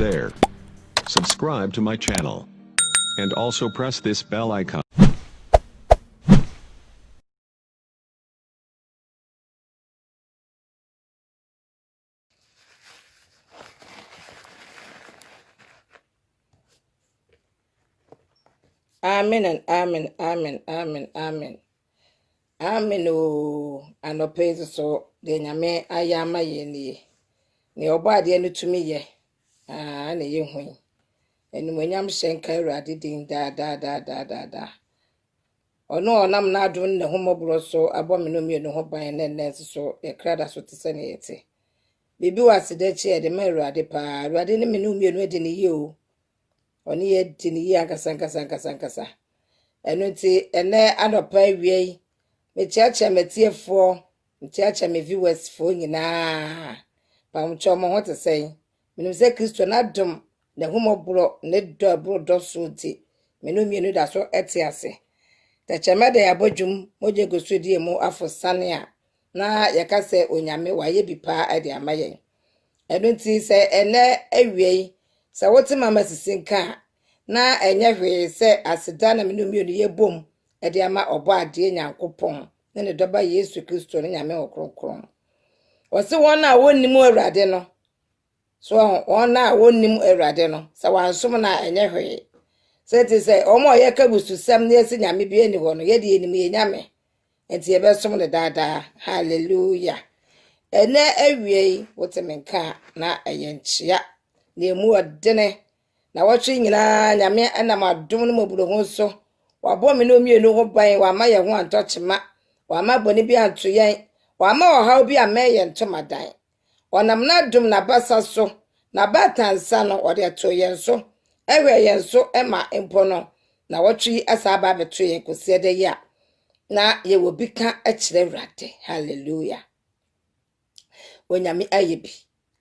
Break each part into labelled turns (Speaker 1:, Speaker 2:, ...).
Speaker 1: there. Subscribe to my channel. And also press this bell icon.
Speaker 2: Amen and amen, amen, amen, amen. Amen o. Anọpezi so de nyame ayama ye nie. Ne obade no tumi ye. Na ye hu. Enumonyam hyenka Awurade din da. Ono onam na adom ne homobro so abomino mienu ho ban ne nne so ye krada so te se ne yete. Bibi wasede chi ye de ma Awurade pa. Awurade ne menu mienu edi ne ye o. Oni ye di ne ye ankasa. Enu ti ene anopa wie me chiacha metiefo mchiacha me viewers fo nyina pa mcho mo hote sei menu se Kristo na dom ne humobro ne do so ti menu mienu da so etiase ta chemede ya bodwum moje gosudie mu afosane a na yakase onyame waye bipa ade amaye enu ti se ene awie se wote mama sisinka na enye hwe se aseda na menu mienu ye bom ede ama obo ade nyankopon ne doba Yesu Kristo ne nyame okronkron wose wona wonnim Awurade no so wona wonnim Awurade no sa wansom na enye hwe se ti se omo ye kabususam ne esi nyame bi eni ho no ye de enim ye nyame enti ye besom ne dada hallelujah ene awie wote menka na eyenchia na emu odene na wotwe nyina nyame anam adom no maburo ho so wabo me no mienu ho ban wa ma ye ho antochema wa ma boni bi anto yen wa ma ohaw bi ameye ntomadan onam na dum na basa so na batansa no ode to yen so ewe yen so ema empo no na wotwe asaba beto yen kosiede ya na ye wo bi ka akire Awurade hallelujah onyame ayebi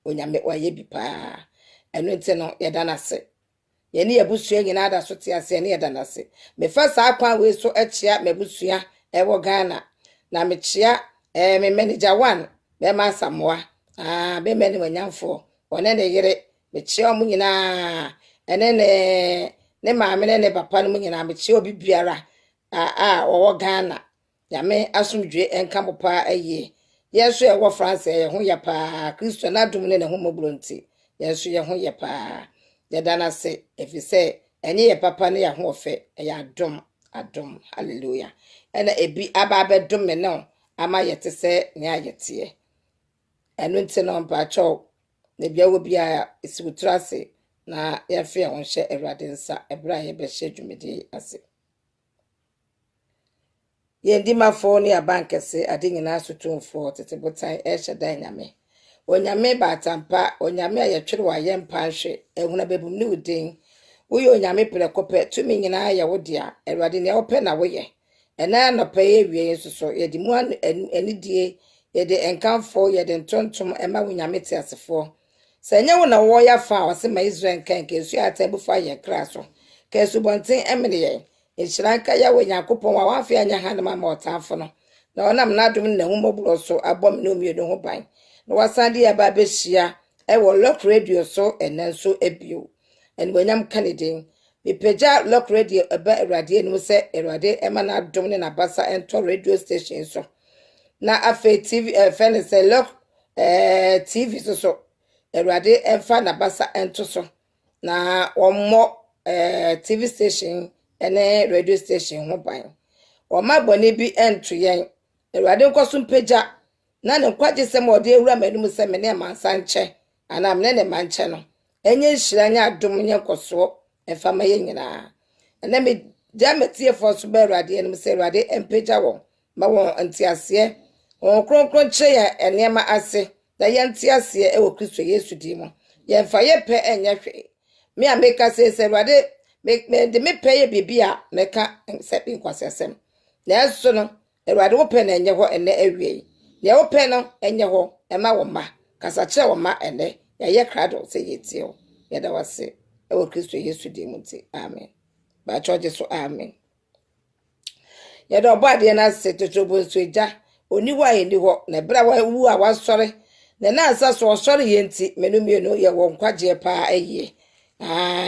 Speaker 2: onyame wayebi pa enu nte no yedanase ye ne yabusua nyina da so te ase ne yedanase me fa sa akwan we so achia mabusua ewo Ghana na mechia me manager 1 be ma samoa be me ne wanyamfo one ne yere mechia omu nyina ene ne maame ne papa no nyina mechia obi biara wo Ghana ya me asomdwe enka mopa aye yeso ewo France ye ho ya pa Kristo na dum ne ho mobronti yeso ye ho ya pa yedanase efise enye ye papa ne ya ho ofe ya adom hallelujah ena ebi aba bedom me no ama yete se ne ayete enu nti no mpa cho ne bia wo bia esibutrase na yefe ho hye Awurade nsa ebra ye be hye dwumedi ase yendi mafo ne abankese ade nyina sotumfo tetebotan ehye dan nyame onyame batampa onyame ayetwere wa yempa hwe ehuna bebum ne udin woye onyame prekope tumi nyina ya wodia Awurade ne ope na woye ena no paye wie soso yedi mu anidie yedi enkanfo yedi ntontom ema wonyame te asefo sanya wo na wo ya fa wase ma Israel kan kesu atabu fa ye kraso kesu bonten emene ye enhyiranka ya wonyakopon wa wafe anya hanama ma otafo no na onam na adom ne humobro so abom ne omienu ho ban na wasande ya ba behia ewo lock radio so enanso ebio en wonyam kanedin mepeja lock radio eba Awurade enu se Awurade ema na adom ne na basa ento radio station so na afa TV fenese lock TV so Awurade emfa na basa ento so na ommo TV station ene radio station ho ban oma bone bi ento yen Awurade nkoso mpeja na ne kwaje se mo de ewura manum se me ne mansa nche ana me ne manche no enye nhiranya adom nye koso efa ma ye nyina ene me jametie for so be Awurade enum se Awurade empeja won ma won antiase won kronkron che ya enema ase da ye antiase e wo Kristo Yesu di mo ye mfa ye pe enye hwe me ameka se Awurade me de me pe ye bibia meka se bi kwasesem na eso no Awurade wo pe na enye ho ene awie ne wo pe no enye ho ema wo ma kasa che wo ma ene ye krado se yetio ye da wase e wo Kristo Yesu di mu ti amen ba choje so amen ye do bade na se totobo so eja oniwa eni ho na bra wa wu a wasore na na asa so sori yenti menumenu ye wo nkwaje pa aye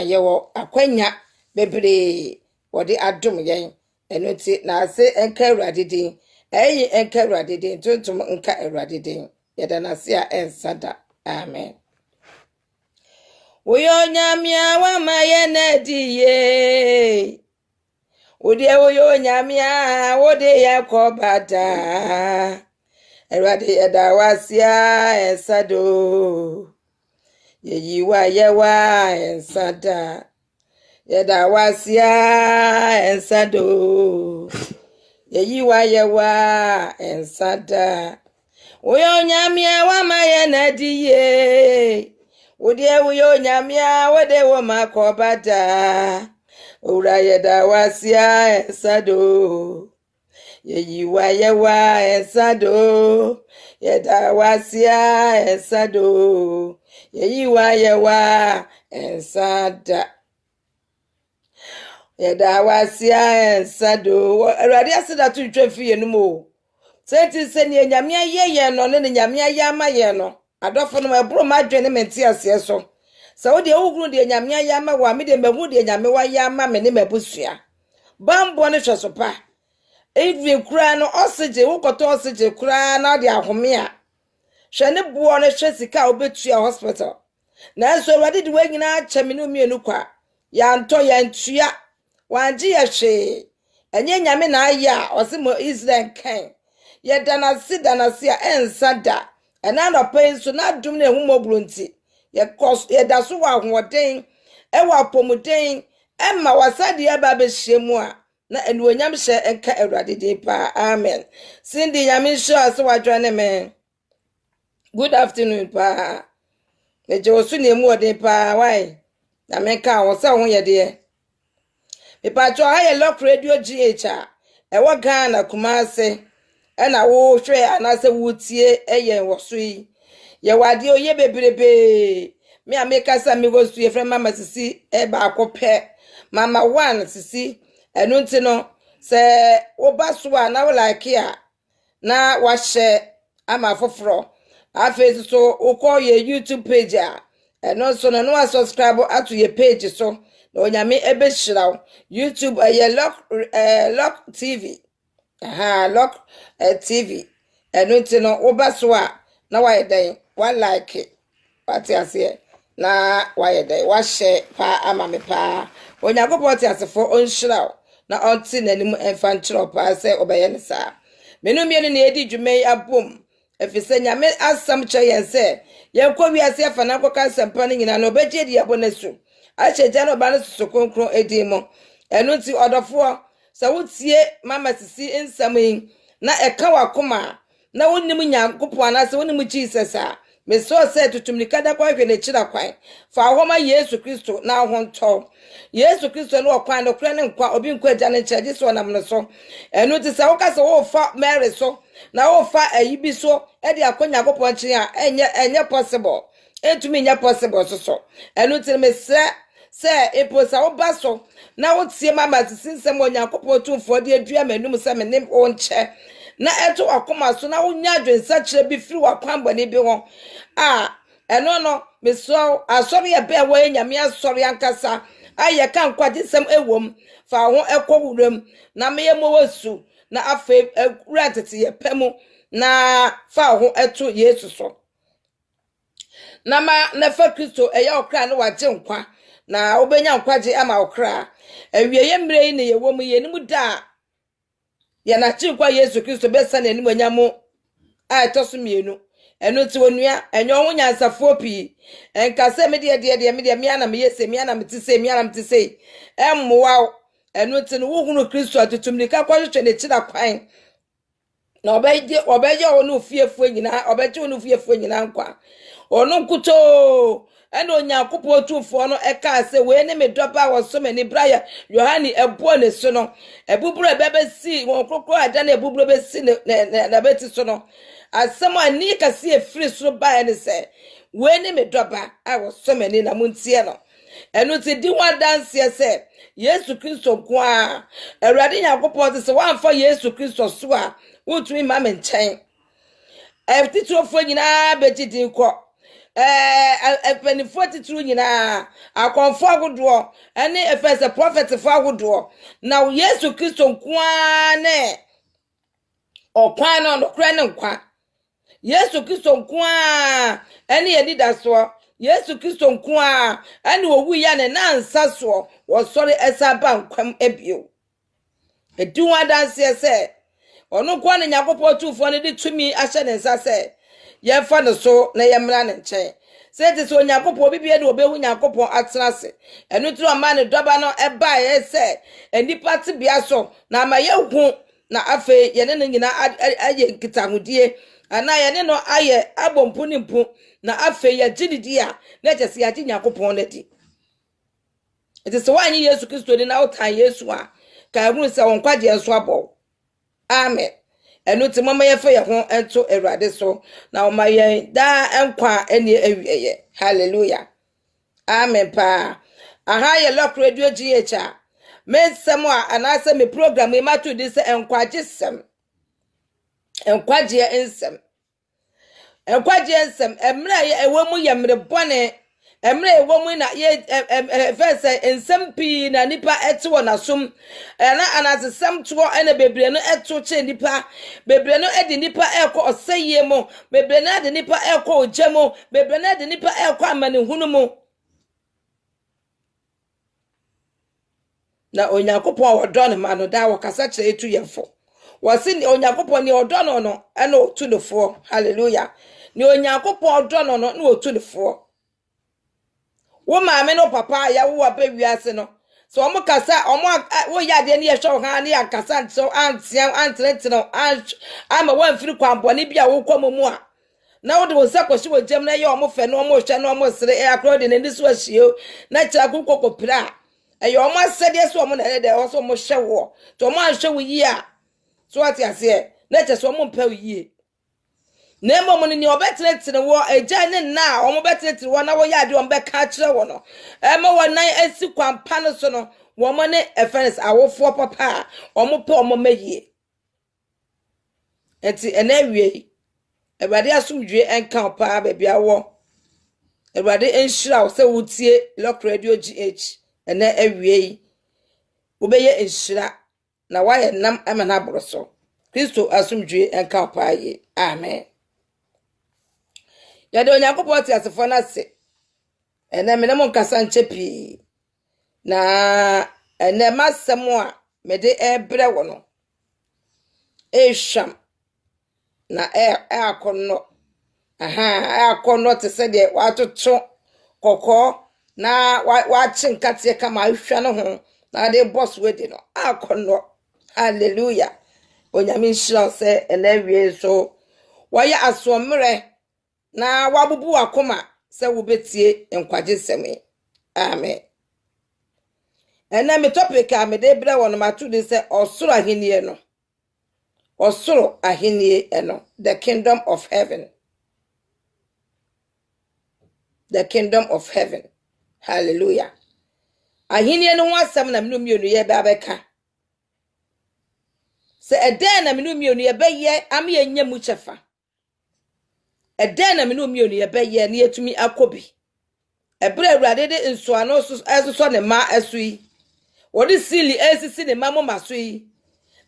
Speaker 2: ye wo akwanya bebre wode adom yen eno ti na ase enka awurade din ayi enka awurade din tuntum nka awurade din ye da na se a ensada amen Uyo nyamia wa mayene diye Udi uyo nyamia wode yakobata Erade yada wasia ensado Yeyiwa yewa ensada Yada wasia ensado Yeyiwa yewa ensada Uyo nyamia wa mayene diye Udi uyo nyamia wode wo makobata Ura yeda wasia ensado Yeyiwa yewa ensado Yeda wasia ensado Yeyiwa yewa ensada Yeda wasia ensado Erade asida tu ntwefi yenumo Senti se ni nyamia yeye no ne nyamia yama ye no adofo no ebro madwene menti ase so sa wo de owugru de nyamia yama wa me de mahu de nyame wa yama me ne mabusua bambo ne hwesopa even kura no oxygen wo koto oxygen kura na de ahome a hwe ne buo ne hwe sika obetua hospital na so Erade de wanyina chaminu mienu kwa ya nto ya ntua wanje ya hwe enye nyame na aya osimo Israel kan ye danasi a ensada ena no pen so na dum na ehumobru nti ye da so wa hoden e wa pomuden emma wasade ya ba be hyemu a na enuonyam hye enka Erade de pa amen sindi nyame hye aso wadwane me good afternoon pa me je osu na emu ode pa why na me ka wo se ho ye de me pa jo ha ye lock radio GH a e wo Ghana Kumase ena wo hwe anase wutie eye woso yi ye wade oye bebrebe me ameka sa me wosu ye frema mama sisi e ba akopɛ mama one sisi enu nti no se wo baso a na wo like a na wahye ama foforo afi so ukọ ye YouTube page a eno so no wa subscribe ato ye page so na onyame ebe hyiraw YouTube lock TV lock TV enu nti no wo baso a na wa yeden wa like what ase na wa yeden wa share pa ama me pa onyagopo ti asefo onhyiraw na onti nanim emfa nkyerɛ pa se obeye ne sa menumie ne edi dwumai abom efise nyame asam kyerɛ yɛn sɛ yɛnkɔ wiase afa na nkɔka asɛmpa no nyina na obegye di abo ne so ahyɛ gya no ba no so konkron edi mo enu nti ɔdɔfo sɛ wotie mama sisi nsɛm yi na ɛka wakoma na wonim nyankopɔ anase wonim Jesus a me so sɛ tutumnika da kwa hwɛ ne kyira kwan fa ahoma Yesu Kristo na ahontɔ Yesu Kristo no ɔkwan no kora ne nkwa obi nkwa agya ne nkyɛgye so nam no so ɛno ti sɛ woka sɛ wofa Mary so na wofa ayibi so ɛde akonya gopɔ nkye a ɛnyɛ possible etumi nyɛ possible so ɛno ti me sɛ epo sa wo ba so na wotie mama sisi nsɛm onyankopɔ tumfo de adua manum sɛ me ne wo nkyɛ na eto akoma so na wonya adwensa kyerɛ bi firi wakwan bɔne bi ho eno no meso asɔre ye be wo nyame asɔre ankasa aye ka nkwagye sem ewom fa ho ekɔwuram na meye mo wasu na afa ewura tete ye pɛmu na fa ho eto Yesu so na fa Kristo eye okra na wagye nkwa na obenya nkwagye ama okra awieye mire yi ne ye wom ye nim da ya na chinkwa Yesu Kristo besa na anim anyamo a etoso mienu eno ti onua enyo ho nyansafo pi enkase me de me ana me yese me ana me ti se emmoa eno ti no wohunu Kristo atutumnika kwahwehwe ne kira kwan na obeje onu fiefo nyina obeje onu fiefo nyina nkwa onu nkuto eno onyankopɔ tumfo no eka se we ne me doba wo so mani braya Yohane ebo ne so no ebuburo bebesi won krokro ada na ebuburo besi na beti so no asɛm ani kase efiri so ba ne se we ne me doba a wo so mani na muntie no eno ti di wa danse se Yesu Kristo ko a Awurade Nyankopɔ se wanfa Yesu Kristo so a wotumi ma me nkyɛn titiro fo nyina begidi ko penifo titiro nyina akonfo agodo ene efese prophet fo agodo na Yesu Kristo nkoa ne okwan no nokra ne nkwa Yesu Kristo nkoa ene yedidaso Yesu Kristo nkoa ene owu ya ne nansa so wo sori esaba nkwam ebio eduwa danse se ono kwa ne Nyankopɔ tufo ne de tumi ahye ne nsa se ye fa ne so na ye mra ne nche se te so Nyankopɔ bibie de obehu Nyankopɔ atena se eno tiro ama ne doba no eba ye se enipa te bia so na ama ye hu na afe ye ne nyina aye nkitahodie ana ye ne no aye abompu ne mpu na afe ye gididi a na kyese ya Nyankopɔ na di ete se wanyi Yesu Kristo ni na utan Yesu a ka ehunu se won kwaje enso abo amen enu ti mama ye fa ye ho ento Awurade so na o ma ye da enkwa ene awieye hallelujah amen pa aha ye lock radio GH a me nsem a anase me program e matu di se enkwaje sem enkwaje ensem emra ye ewo mu ye mre bone emre ewo mu na ye verse ensem pi na nipa ete wona som na anasesem to ene bebre no eto che nipa bebre no edi nipa ekọ oseye mo bebre no edi nipa ekọ ojemo bebre no edi nipa ekọ amane hunu mo na Onyankopon wodo ne ma no da wakasa kire etu yefo wasi Onyankopon ni odo no no ene otu no fo hallelujah ni Onyankopon odo no no na otu no fo wo maame no papa ya wo ba wiase no so omo kasa omo wo ya de ne yehwe ha ne yakasa so antiam antrentino ama wanfiri kwambone bia wo komomu a na wo de wo sakoshi wo jem na ye omo fe no omo hwe no omo sere e akro de ne ndiso ahio na kira kokopira e omo asede so omo na de o so omo hwe wo to omo ahwe wo yi a so ati ase na kye so omo mpa wo yi Nemo mo ni obetrentene wo eja ne na omo betrentene wo na wo ya de omo be ka kire wo no ema wo nan asi kwampa no so no wo mo ne efens awofo papa omo pe omo mayie enti ena wie Awurade asomdwe enka opa ba bia wo Awurade enhyira wo se wotie Lock Radio GH ena awie wo be ye enhyira na wa ye nam amana boroso Kristo asomdwe enka opa ye amen Yade Onyankopon ti asefo na se ene me ne mo nkasa nchepi na ene masem a me de ebre wo no ehwam na akonno akonno te se de watoto kokko na wa chinkate kama ahwa no ho na de boss wedi no akonno hallelujah onyame nhyira se ene wie so waya asomre na wabubu akoma se wo betie enkwaje seme amen ena me topic a me de bre wono matu de se osoro ahenie no osoro ahenie eno the kingdom of heaven hallelujah ahenie no wasam na menu mienu ye ba beka se eden na menu mienu ye be ye am ye nyam chefa eden na menu mienu ye be ye na yetumi akobi ebre Awurade de nsoano so ne ma asui wodi sili esisi ne ma mo masui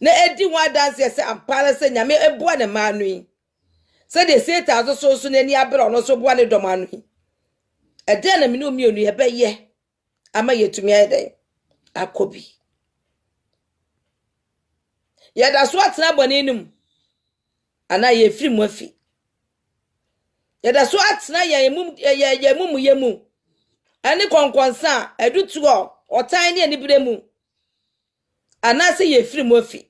Speaker 2: na edi wa dance se ampara se nyame eboa ne ma anui se de seta so na ni abere no so boa ne dom anui eden na menu mienu ye be ye ama yetumi eden akobi ye da so atena bone nim ana ye firi mu afi ye da so atena ye mum ani konkonsa edutu otan ne anibere mu ana se ye firi mu afi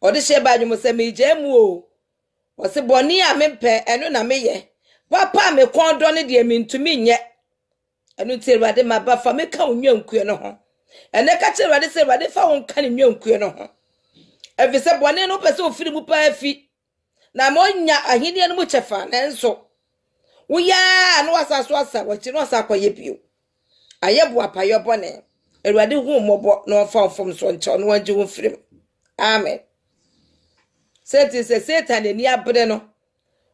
Speaker 2: ode hye ba dwom se meje mu o o se boni a mempɛ eno na meyɛ papa me kondo ne de mentumi nyɛ eno ti Awurade maba fa meka onwankue no ho ene ka kye Awurade se Awurade fa won ka ne nwankue no ho efi se boni no pɛ se ofiri mu pa afi na ma onya ahini no mu kyefa na enso Uya no asaso asa wachi no asakoye bio ayebo apayo bone Awurade hu mobo no famfom so nche no wanje hu firim amen Satan se Satan ni abre no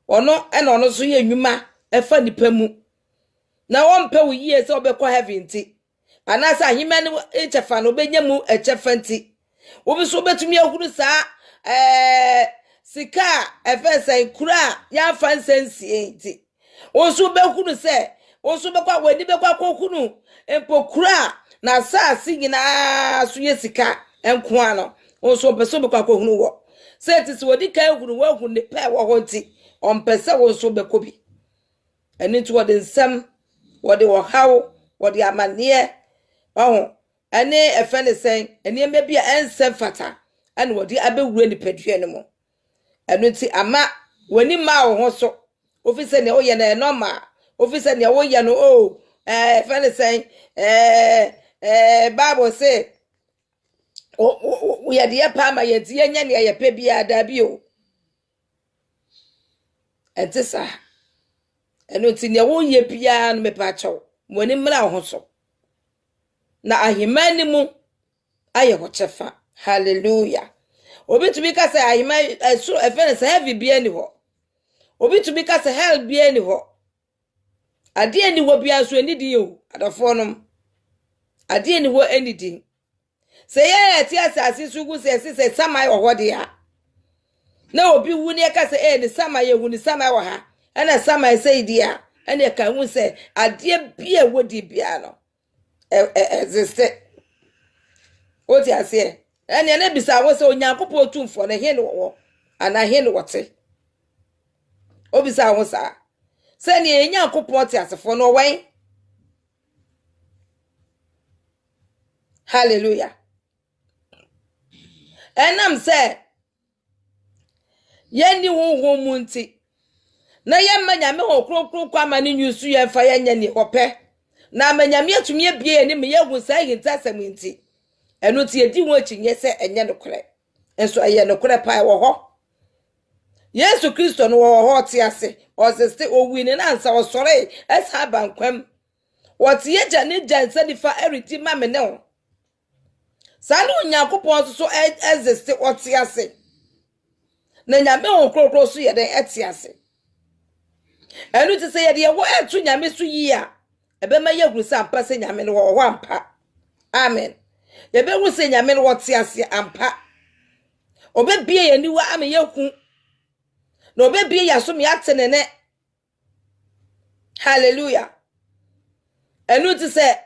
Speaker 2: ono ena ono so ye nnwuma efa nipa mu na wompe wo yie se obekọ heaven nti anasa ahima ne echefa no benya mu echefa nti obi so betumi ahuru saa sika efense kura ya fansensie nti oso behuru se oso bekwa wadi bekwa kokunu empokura na saasi nyina so ye sika enko ano oso beso bekwa kokunu wo se ti se wadi kai huru wo hu ne pe wo ho nti ompese wo so bekobi eni nti wodi nsem wodi wo hawo wodi amanie oh ene efene sen ene mebia ensem fata ane wodi abewure ni padua ne mo eno nti ama wani ma wo ho so ofise ne oye na normal ofise ne wo ye no o efene sen bible say we ye pa ma ye ti enya ne ye pa bia da bi o entisa eno nti ne wo ye bia no me pa chawo wani mra ho so na ahimani mu aye ho chefa hallelujah obi to be ka say ahimani so efene say heavy bia ni ho obi to be ka say hell bia ni ho ade ni wo bia so anidi o adafo nom ade ni wo anidi say ye ti asase sugu say samai wo hode ya na obi wu ne ka say ni samai wu ni samai wo ha ana samai say dia ana ka hu say ade bia wodi bia no existe oti ase ene na bisa wo se onyankopɔ otumfo na he ne wo ana he ne wote obisa wo sa se ne enyankopɔ te asefo no wan hallelujah enam se yeni wo mu nti na yemma nyame ho krokro kwa ma ne nyusu ye fa ye nya ni hopɛ na manyame atumi abie ni me yehu sa hintasam nti eno ti edi ho akinye se enye nokore enso eye nokore pa wo ho Yesu Kristo no wo ho te ase osese owi ne na nsa osore esa bankwam wote ye jane janse difa eriti ma me ne ho sanu Onyankopɔn so existe wote ase na nyame ho krokro so ye den ete ase eno ti se ye de wo etu nyame so yi a ebe ma ye gusa ampa se nyame no wo ampa amen ye be hu se nyame no wote ase ampa obebie ye niwa ame ye hu na obebie ya so me atenene hallelujah enu ti se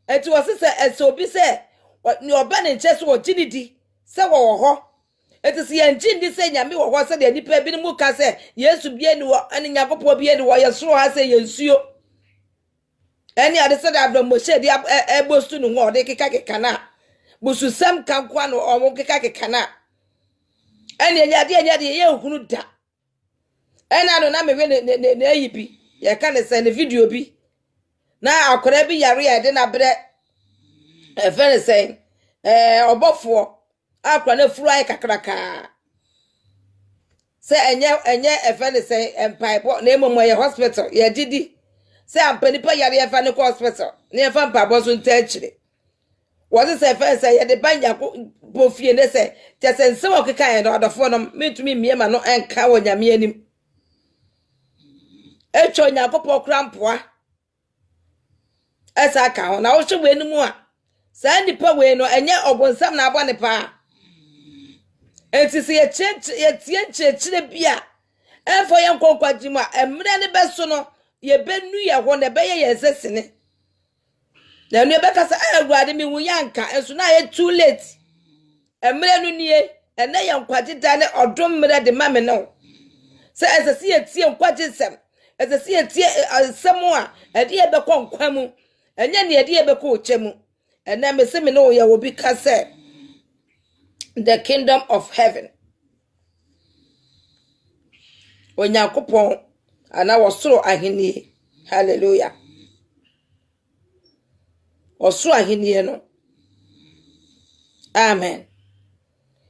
Speaker 2: eti wo se eti obi se ni oba ne nche so ginidi se wo ho eti se ye ngindi se nyame wo ho se de nipa bi mu ka se Yesu bie ni wo ani Nyankopɔ bie ni wo ye soro ha se ye nsuo eni ade se da abdo mo she di ebostu no ho de keka na busu sam kankwa no o mo keka na eni enya de ye hunu da ena no na me we ne ayibi ye ka ne se ne video bi na akora bi yare ya de na bre very say obofo akora na furu ay kakraka se enye very say empaibo na emomo ye hospital ye didi se ampani pa yare ya fa ne hospital ne fa mpabo so nta akire wo se very say ye de banya bo fie ne se te se nse wo keka ye do adofo no metumi miema no enka wo nyame anim echo Nyankopɔ krampoa esa ka ho na wo hwe we nimu a sa nipa we no enye obonsam na abɔ ne pa enti se ye tie nchechire bia enfo ye nkonkwaji mu a emre ne beso no ye benu ye ho ne beye ye sesene na nu be kasa awurade mi wu yanka enso na ye too late emre nu nie ene ye nkwaji da ne odom mre de ma me no se esese ye tie nkwaji sem esese ye tie asemu a ede ye be konkwa mu enye ne ede ye be ko ochemu ene me se me no ye obi ka se the kingdom of heaven Onyankopɔn ana wosoro ahenie hallelujah wosoro ahenie no amen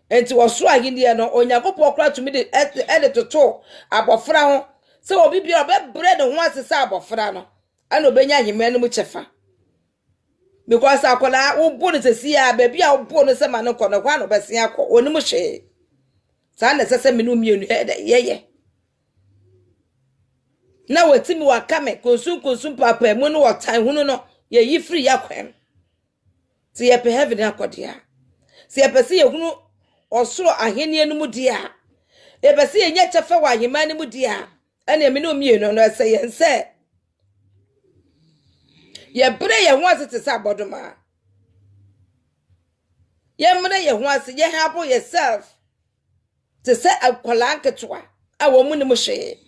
Speaker 2: enti wosoro ahenie no Onyankopɔn kra tumi de toto abofra ho se obi bia obebre ne ho asesa abofra no ana obenya ahemma no mu chefa because akola wo bo no sesi a ba bia wo bo no se ma no kono kwa no besia ko oni mu hwe sa na sese me no mienu yeye na watimi wakame konsum papa mu no wotan hunu no ye yi free yakwem ti ye pe heaven akodia si ye pe se ye hunu osoro ahenie no mu dia ye pe se ye nya chefa wa ahema no mu dia ene me no mie no se ye nse ye bre ye ho asete sa bodoma ye mre ye ho ase ye help yourself to say akwala nketwa awo mu ne mu hwe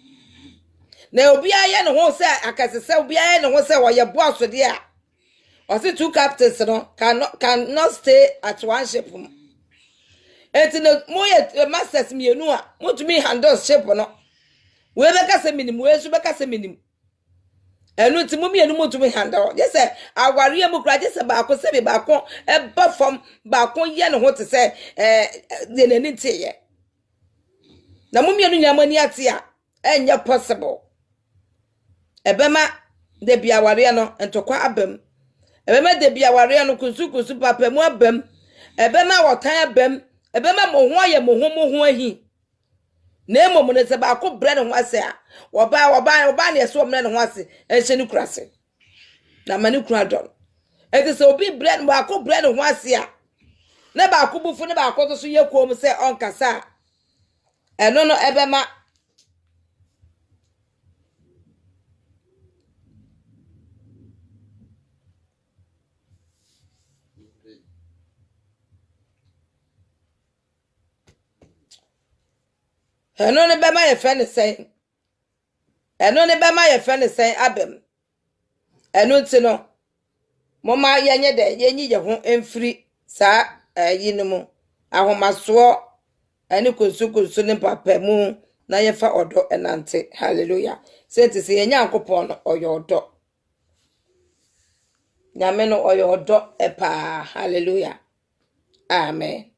Speaker 2: na obi aye ne ho se akasese obi aye ne ho se wo ye boss de a o se two captains no cannot stay at one ship enti no mo ye masters mienu a mutumi handle ship no we be ka se minim we su be ka se minim enu ti mo mienu mutumi handle je se aware mu kra je se ba ko se be ba ko e ba fom ba ko ye ne ho te se de nani tie na mo mienu nyamani ate a enye possible ebema de bia ware no entokwa abam ebema de bia ware no kusu papa mu abam ebema wotan abam ebema mo ho aye mo ho ahi na emom ne se ba ko bre ne ho ase a oba na yeso omne ne ho ase enhye ni kurase na mani kura don eti se obi bre ne ba ko bre ne ho ase a na ba ko bufu ne ba ko so ye kom se onkasa eno no ebema eno ne bema ye fe ne sen eno ne bema ye fe ne sen abem eno ti no moma yenye de yenyi ye ho emfiri sa yinumu ahomaso ani kunsu ne papa mu na ye fa odo enante hallelujah senti se yenya akopon no oyodo nyame no oyodo epa hallelujah amen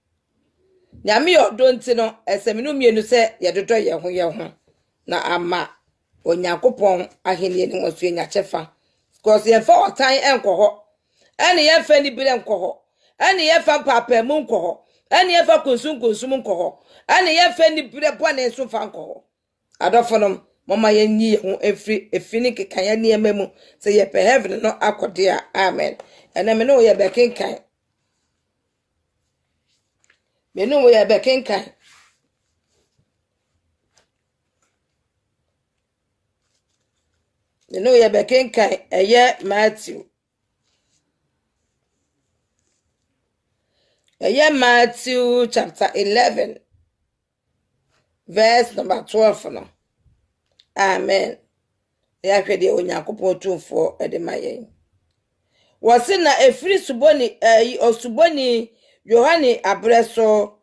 Speaker 2: nyame yodo nti no eseminu mienu se ye dodo ye ho na ama onyakopon ahenie ni mosu enya chefa because ye fa otan enkoho eni ye fa ni bire enkoho eni ye fa papa mu enkoho eni ye fa kunsun enkoho eni ye fa ni bire bone so fa enkoho adofonom mama ye nyi ye ho efini kekan ya ne emamu se ye pe heaven no akode a amen ene me no ye be kenkan me no ye be kenkan me no ye be kenkan eye Matthew chapter 11 verse number 12 no amen ya kwede onyankopon tumfo edemayen wose na efiri suboni osuboni Yohane abreso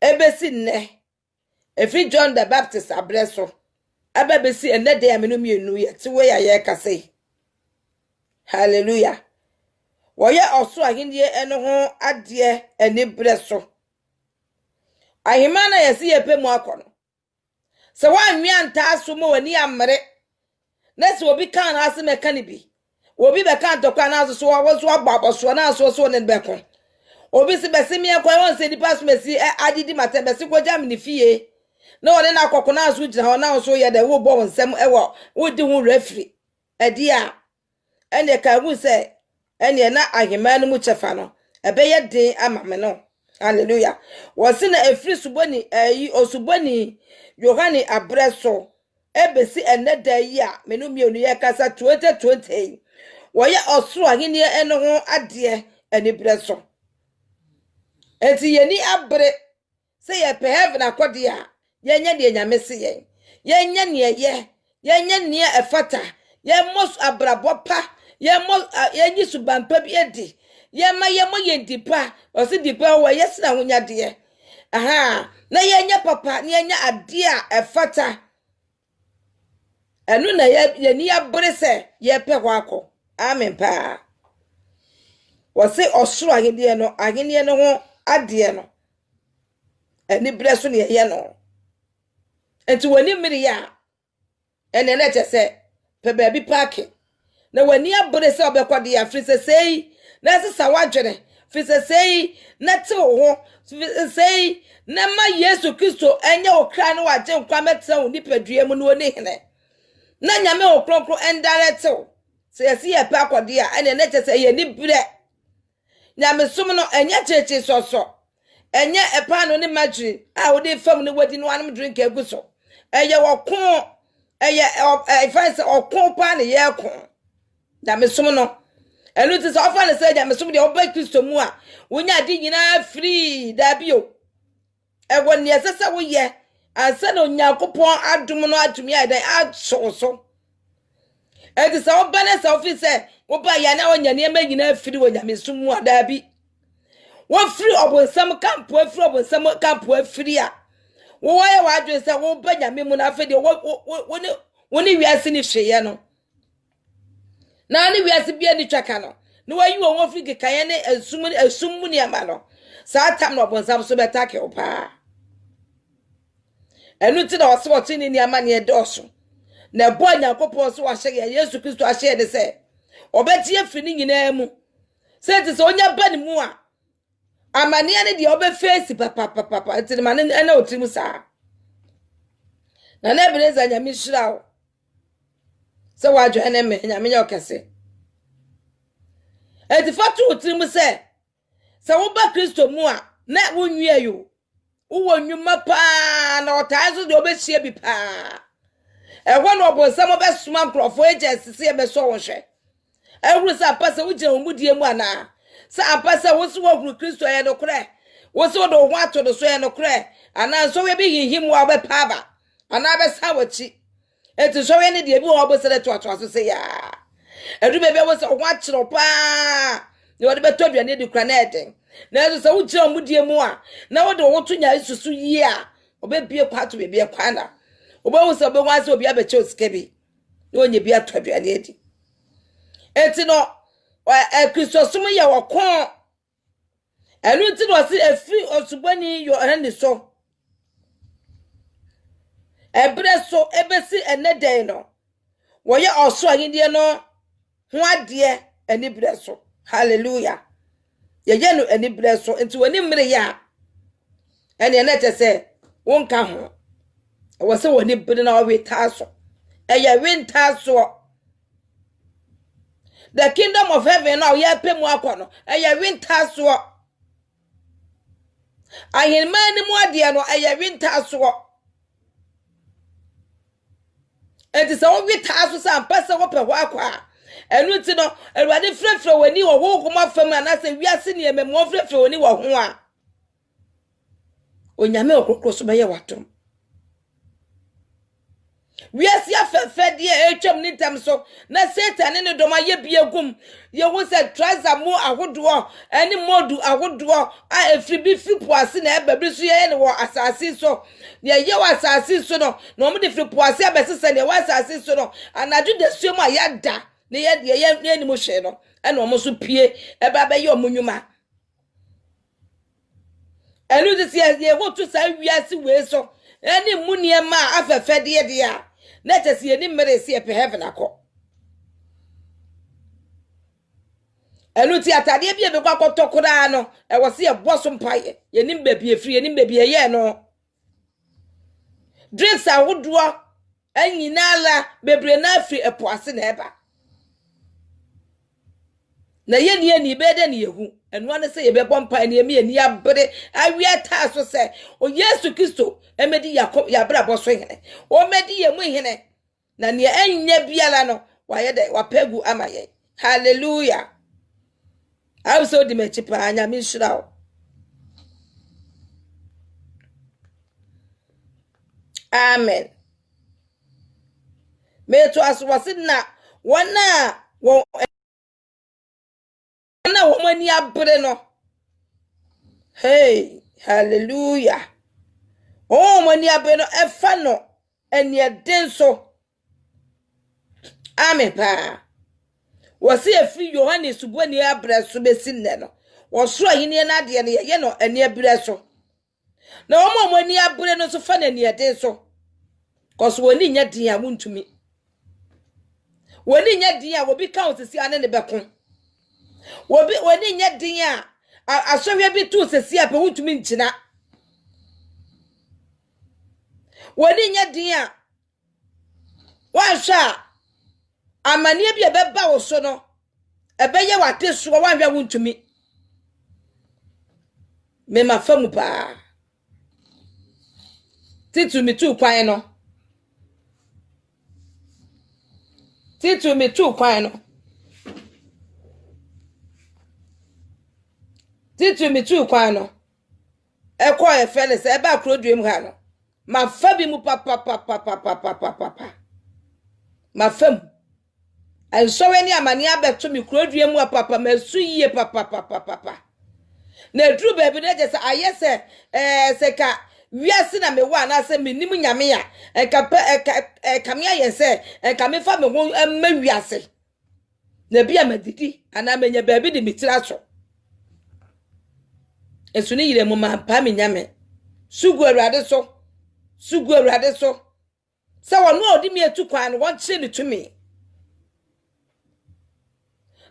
Speaker 2: ebesi nne efiri John the Baptist abreso ababesi enede amenu mienu ye tiwe ya ye kase hallelujah woye oso ahindie eno ho ade eni breso ahimana yesi yepe mu akono se wanwia nta so mo wani amre na se obi kan ase meka bi obi be kan tokwa na so wo so agbaboso na so ne beko obi se bese mi ekwa won se di pass mesi adidi matem bese ko jam ni fie na woni na akoko na so gina na so ye de wo bo nsem ewo wo di hu refri edi a ene ka hu se ene na ahema no mu chefa no ebe ye din amame no hallelujah wose na efri suboni osuboni Yohane abreso ebesi eneda yi a menu mienu ye kasa 2020 woye osoro ahenie eno ho ade eni breso enti yeni abre se ye pe heaven akode a yenye de nyame se yenye ne yenye ne efata ye mos abrabopa yenyi subampa bi edi ye ma ye mo ye dipa o se dipa wo ye sina hunya de aha na yenye papa na yenye ade a efata enu na ye ni abre se ye pe ho akọ amen pa wo se osoro ahenie no ho ade no eni breso ne ye no enti woni mmiri ya ene na chese pe ba bi parking na wani abore se obekwade ya free sei na sesa wadwene free sei na te ho sei na ma Yesu Kristo enye okra na waje nkwa mete ho nipadua mu no ni hene na nyame okrokro endaretew se yesi ye pa akode a ene na che se ye ni bre nyame som no enye cheche soso enye epa no ne magri a wo de fam ne wadi no anum drink egu so eye wokon eye ifan se okon pa ne ye kon nyame som no elu ti so ofa ne se nyame som de oba Kristo mu a wonya di nyina free da bio ewo ne sese wo ye ansa na Onyankopon adom no atumi adan atso edi se oba ne se ofi se wo ba ya na wonya ne ma nyina free wo nyame som mu ada bi wo free obonsam kampo free obonsam kampo free a wo waye wadwe se wo ba nyame mu na afede wo ne wiase ni hweye no na ne wiase bia ni twaka no ne wayi wo free kekaye ne asum mu ne ama no sa tam no obonsam so betake opa enu ti na osoti ni ama ne edoso na bo Nyankopon so wa hye Yesu Kristo a hye de se obeti afiri ni nyina mu se ti se onya ba ni mu a amane ne de obe face papa ti ma ne na otimu sa na na ebeleza nyame hira se wa dwo ene me nyame nya okese eti fatu otimu se wo ba Kristo mu a na wo nwie yo wo nwuma pa na otai so de obe hie bi pa ewo no obonsam obe suma nkrofo agency se be so wo hwe ehuru sa pasa wo gina omudie mu ana sa pasa wo so wo Kristo ye no kre wo so do ho ato do so ye no kre ana so we bi hihim wo be pa ba ana be sa wachi eti so we ne de bi wo bo se de to aso se ya edu bebe wo so ho akiro pa ne wo de be to aduane de kra na eden na so sa wo gina omudie mu a na wo de wo to nya isusu yi a obe bie kwato be bie kwana obe wo so be wan se obi abeche osikebi ne onye bi ato aduane edi eti no Kristo som ye wokon enu ti no si efi osubani yo ene so ebre so ebesi eneden no wo ye oso ahindie no ho ade eni bre so hallelujah ye no eni bre so enti woni mre ya ene na che se wonka ho wo se woni bre na wo weta so eye winta so the kingdom of heaven now ye pemu akono eye winter so ahinman ni mu ade no eye winter so enti se wo winter so sam pese wo pe ho akwa enu ti no eruade frefre wani wo wo koma fam ana se wiase ne emem wo frefre wani wo ho a onyame okokro so be ye watom wiase afefe de etwam ni tam so na Satan ne doma ye biegum ye wo se trouser mu ahodo ani modu ahodo a efri bi fripoase na ebabri so ye ne wo asase so ye wo asase so no na omo de fripoase abesese ne wo asase so no anaju de suem a yada ne ye ni mo hwe no ene omo so pie eba be ye omo nwuma enu de se ye wo tu sa wiase we so eni mu ne ma afefe de a let us see any mercy up heaven akọ elu ti atade bia be kwa tokora no e wo se e boso mpaye ye nim ba bia free ye nim ba bia ye no drinks ahodo anyina la bebre na free epoase na eba na ye ni be de na yehu enu an se ye be bompa na ye me ni abre awia ta so se o Yesu Kristo emedi yakọ ya bra boso hene o medi ye mu hene na ne enya biala no wa ye de wa pegu amaye hallelujah also di mechi pa anya mi shira amen me to aswase na wona wo na wo mani abre no hey hallelujah oh mani abre no efa no ene den so amen pa wose efi Yohane suboni abre so besi nne no wo so ahini na de ne ye no ene abre so na omo mani abre no so fa na ene den so koso woni nya din a wuntumi woni nya din a wo bi count si ane ne bekon woni nya din a asọhwe bi tu sesi a pe wuntumi nchina woni nya din a Wan sha amane bi ebeba wo so no ebeye wate so wan hwa wuntumi me ma famu pa titu mi tu kwan no titu mi tu kwan no titu mi tu kwan no ekọ e fele se eba krodwem ha no ma fa bi mu pa ma fam ansowe ni amane abeto mi krodwem wa papa ma su yie pa na edru baby na je se ayese se ka wiase na me wa na se menim nyame ya ka me ayese ka me fa me ho ma wiase na bia madidi ana menya baby de mitira so esu ni yire mu ma pa me nyame sugu awrade so se wono odi mi etu kwan won kire ni tumi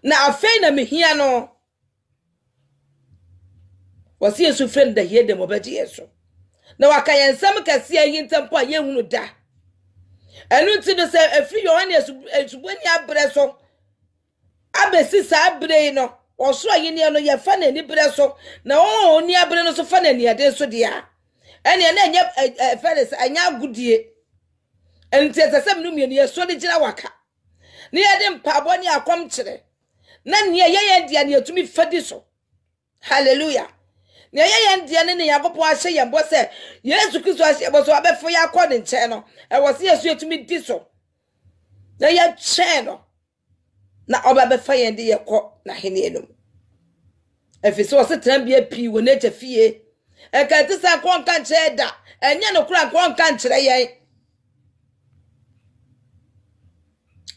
Speaker 2: na afei na me hia no wasi yesu friend da hiede mo baji yesu na waka yensam kase ayi ntempo a yehunu da enu ti no se afri yohane esuboni abre so abesi sa abre no oso ayi ne no ye fa na ni bre so na oni abre no so fa na ni ade so dia ene na enye feles anya agudie enti esesem no mienu yeso de gira waka ne yede mpabo ne akom kire na ne ye dia ne atumi fadi so hallelujah na ye ndia ne yakopo ahye ye mbo se Yesu Kristo ahye bo so abefo ya akọ ne nche no e wo se Yesu etumi di so na ye che no na oba befa ye ndi ye kọ na hene enum efise wo se trambia pi wo na fie e ka ti sa kọ nka nche da enye no kura kọ nka nchire ye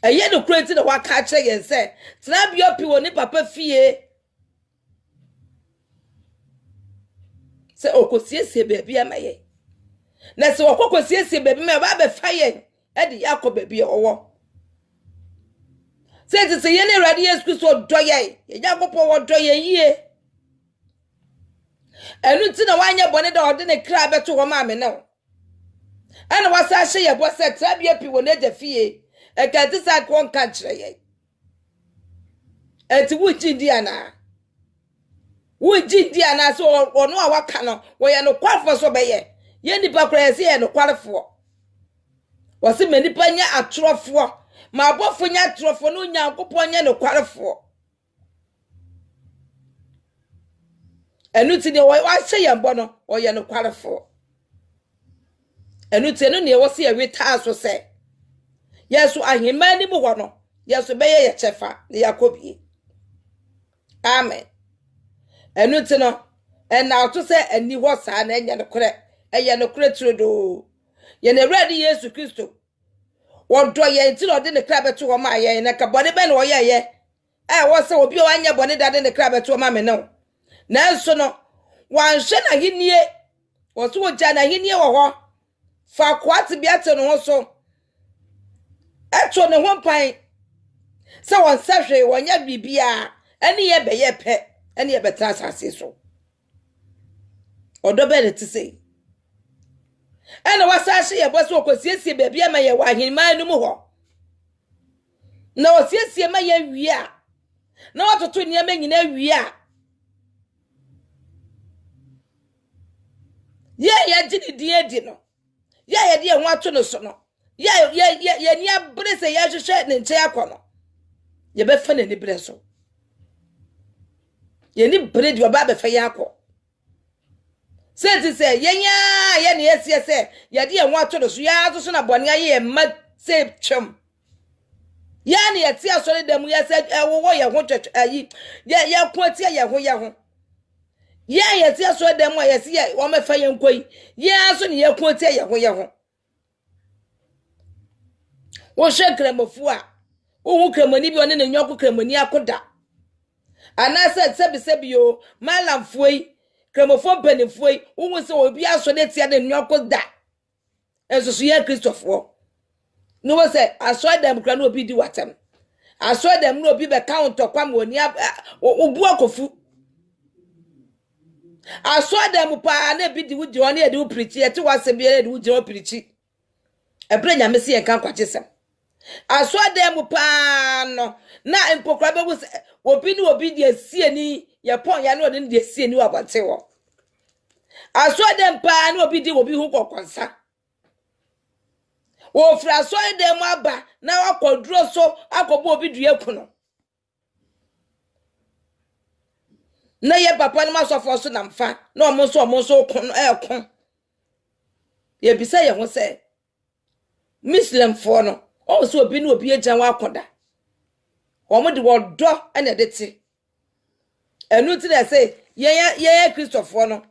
Speaker 2: eye no kura ti na waka che ye se trambia pi wo ni papa fie se okosiesie baby amaye na se okokosiesie baby me ba be faye e di yakọ baby owo se ti se ye ne radi Yesu Kristo doye ye yakopo wo doye yie enu ti na wanye bone da ode ne kra beto wo ma me na ana wasa hye ye bo se trabia pi wo na fie e ka ti sa ko nka kire ye enti wuji ndi ana wuji ndi ana so ono a waka no wo ye no kwafo so be ye nipa kra ye se ye no kwarefo wo se manipa nya atrofo ma abofo nya atrofo no nyankopon nya no kwarefo enu ti ne wo hye ye mbo no wo ye no kwarefo enu ti no ne wo se ye weta so se yesu ahima ni mu ho no yesu be ye chefa ne yakobie amen enu ti no na to se ani ho sa na enya no kore eye no kore turodo ye na ready Yesu Kristo wodo ye ti no de ne kra beto ho ma ye na ka bode be na wo ye wo se obi o anya bode da de ne kra beto ho ma me no na nso no wanhwe na hinie wo so wo ja na hinie wo ho fa kwat biate no ho so eto ne ho pan se won sahwe wonya bibia ene ye be ye pe ene ye betra asase so odo be ti sei ene wasahye ye bo so okosiesie baby ama ye wahinman no mu ho na osiesie ma ye wi a na watoto niam nyina wi a ye gidi die no ye de ho ato no so no ye ni abre se ye hwehwe ne nche akono ye be fa na ni bre so ye ni bre di oba be fa ya akọ se ti se ye nya ye ne yesie se ye de ho ato no so ya so na bone ye ma se twem ya ne ye ti asore dem ye se wo ye ho twetwe ayi ye ko ti ye ho ye ti asore dem ye se ye wo me fa ye nkoi ye aso ne ye ko ti ye ho wo hwe kremofu a wo kremoni bi one ne nyoko kremoni akoda anase sebi o malamfuoi kremofo mpanimfuoi wo se obi aso ne tia ne nyoko da enso ye Kristofo no wo se aso dem kra no obi di watem aso dem no obi be count kwam oni obu akofu aso dem pa na bi di wudi oni e di preach e ti wase bi e di wudi o preach e bre nyame se ye kan kwajesem aso dem pa no na mpokra be wo obi ni obi de sie ni ye pon ya no de sie ni wabote wo aso dem pa na obi di obi hu kokonsa wo fra so dem aba na wakoduro so akobo obi dua kuno na ye papa no masofo so na mfa na omo so kon kon ye bisa ye ho se muslim fo no o so obi na obi agyan wa akoda omo de wodo ene de ti enu ti de say ye Christopher no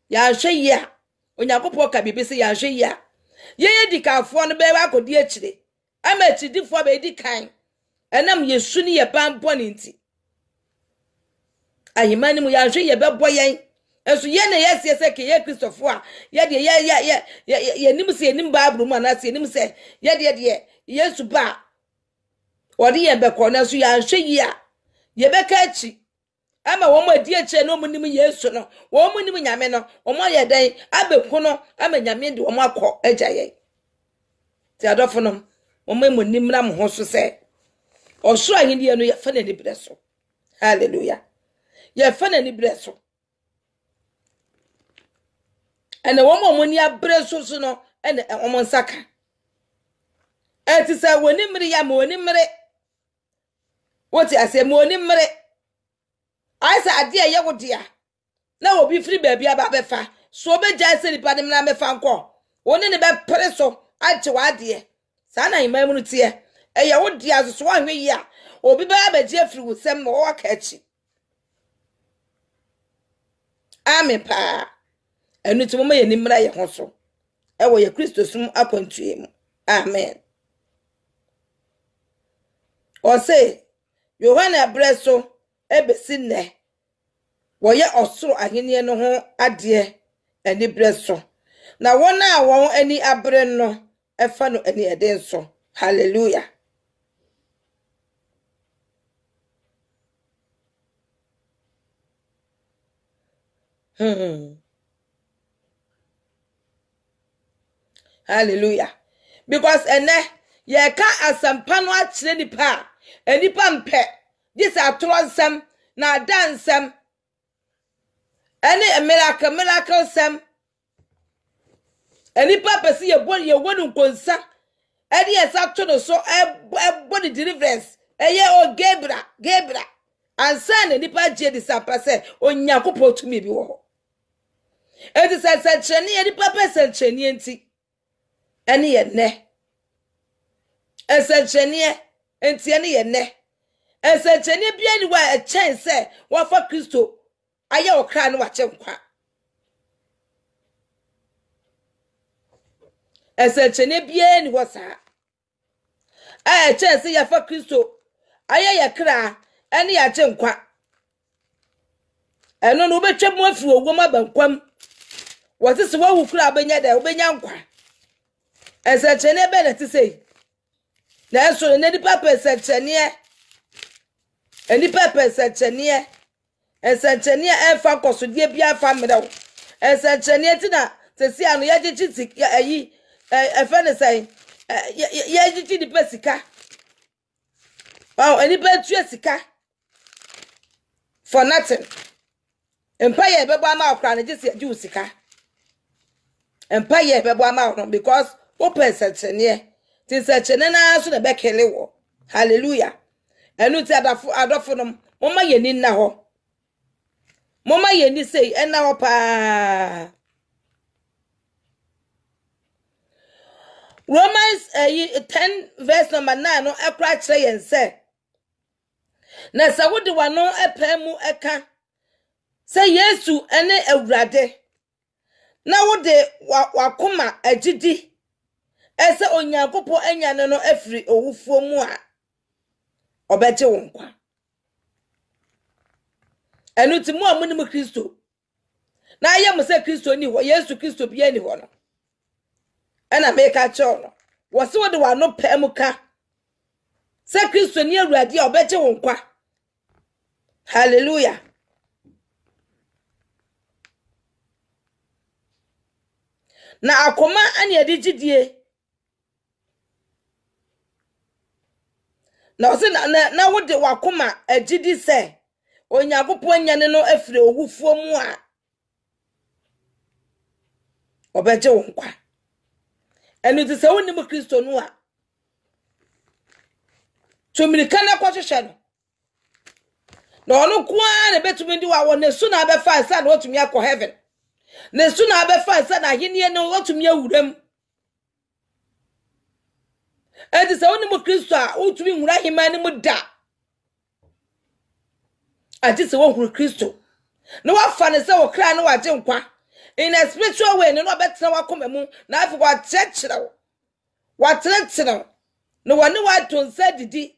Speaker 2: ya hwe yi a onyakopo ka bibi se ya hwe yi a ye dikafo no be wa akodi akire ama chidifo be di kan enam yesu ni ye bambo ni nti ahimani mu ya hwe ye bebo yen enso ye na yesi se ke ye Christopher a ye de ye nim se nim bible mu na se nim se ye de yesu ba odi ye be ko na so ya hwe yi a ye be ka achi ama wo ma di achi no mu nim yesu no wo mu nim nyame no wo mo ye den abeku no ama nyame de wo mo akọ agyaye ti adofo no wo ma mu nim na mo ho so se osoro ahini ye no ye fa na ni bre so hallelujah ye fa na ni bre so ene wo mo ni abre so no ene wo mo nsaka enti se woni mmiri ya ma woni mmiri woti ase ma woni mmiri aisa ade ye wodia na obi firi baabi aba befa so obeja se nipa dem na mefa nko woni ne be pere so ache wade sa na imam nu tie eye wodia so ahwe yi a obi ba abeje afiri wusem mo waka achi amen pa enu ti mo ma ye ni mmira ye ho so e wo ye Kristo sum akwantue mu amen o say Yohana breso ebesi ne wo ye osoro ahenie no ho ade ani breso na wona won ani abre no efa no ani eden so hallelujah hallelujah because ene ye ka asampa no a kire nipa enipa mpe this atronsem na dansem ene a miracle sem enipa pese ye wonu konsa ene esa to no so body deliverance eye o gebra ansa na nipa je disapa se onyakopo tumi bi wo ho enti se cheni enipa pese cheni enti ene ye ne esenchenie enti ene ye ne esenchenie bia ni wa echen se wa fa Kristo aye okra no wa chenkwa esenchenie bia ni wo sa echen se ya fa Kristo aye ye kra ene ya chenkwa eno no betwem afiri ogwom abankwam wo se wo hu kra abenya da obenya nkwa esenchenie be na ti sei na eso ne di papa esenchenie eni papa esenchenie efa kosodie bia fa mrew esenchenie ti na sesi anu ye gichi ayi efa ne sai ye gichi di pesika wow eni pe tu sika for nothing empa ye bebo ama okra ne gisi agi usika empa ye bebo ama no because o esenchenie ti esenchenie na so na bekele wo hallelujah enu ti adofo no moma ye ni na ho mama ye ni say ena ho pa Romans 10 verse number 9 no ekra kire yen say na sa wodi wano epa mu eka say Yesu ene awurade na wodi wakoma agidi ese onyankopo anyane no afiri owufuo mu a obeje wo nkwa enu ti mu amuni mu Kristo na aye mu se Kristo ni ho Yesu Kristo bia ni ho no ena meka cho no wo se wodi wano pa mu ka se Kristo ni awurade obeje wo nkwa hallelujah na akoma ane adigidie na o se na wo de wakoma agidi se Onyankopon nyane no afire owufuo mu a obeje wo nkwa enu ti se woni mu Kristo no a tumirika na kwahwehwe no na onu kwa na betumi ndi wa wo na su na abefa nsa na otumi akọ heaven na su na abefa nsa na ahenie no otumi awuram edi se woni mu Kristo a otumi nwura hima ni mu da ati se wo huru Kristo na wafa ne se wo kra na waje nkwa in a spiritual way no betra wakoma mu na afi wa chechira wa chechira no wani wa tonsa didi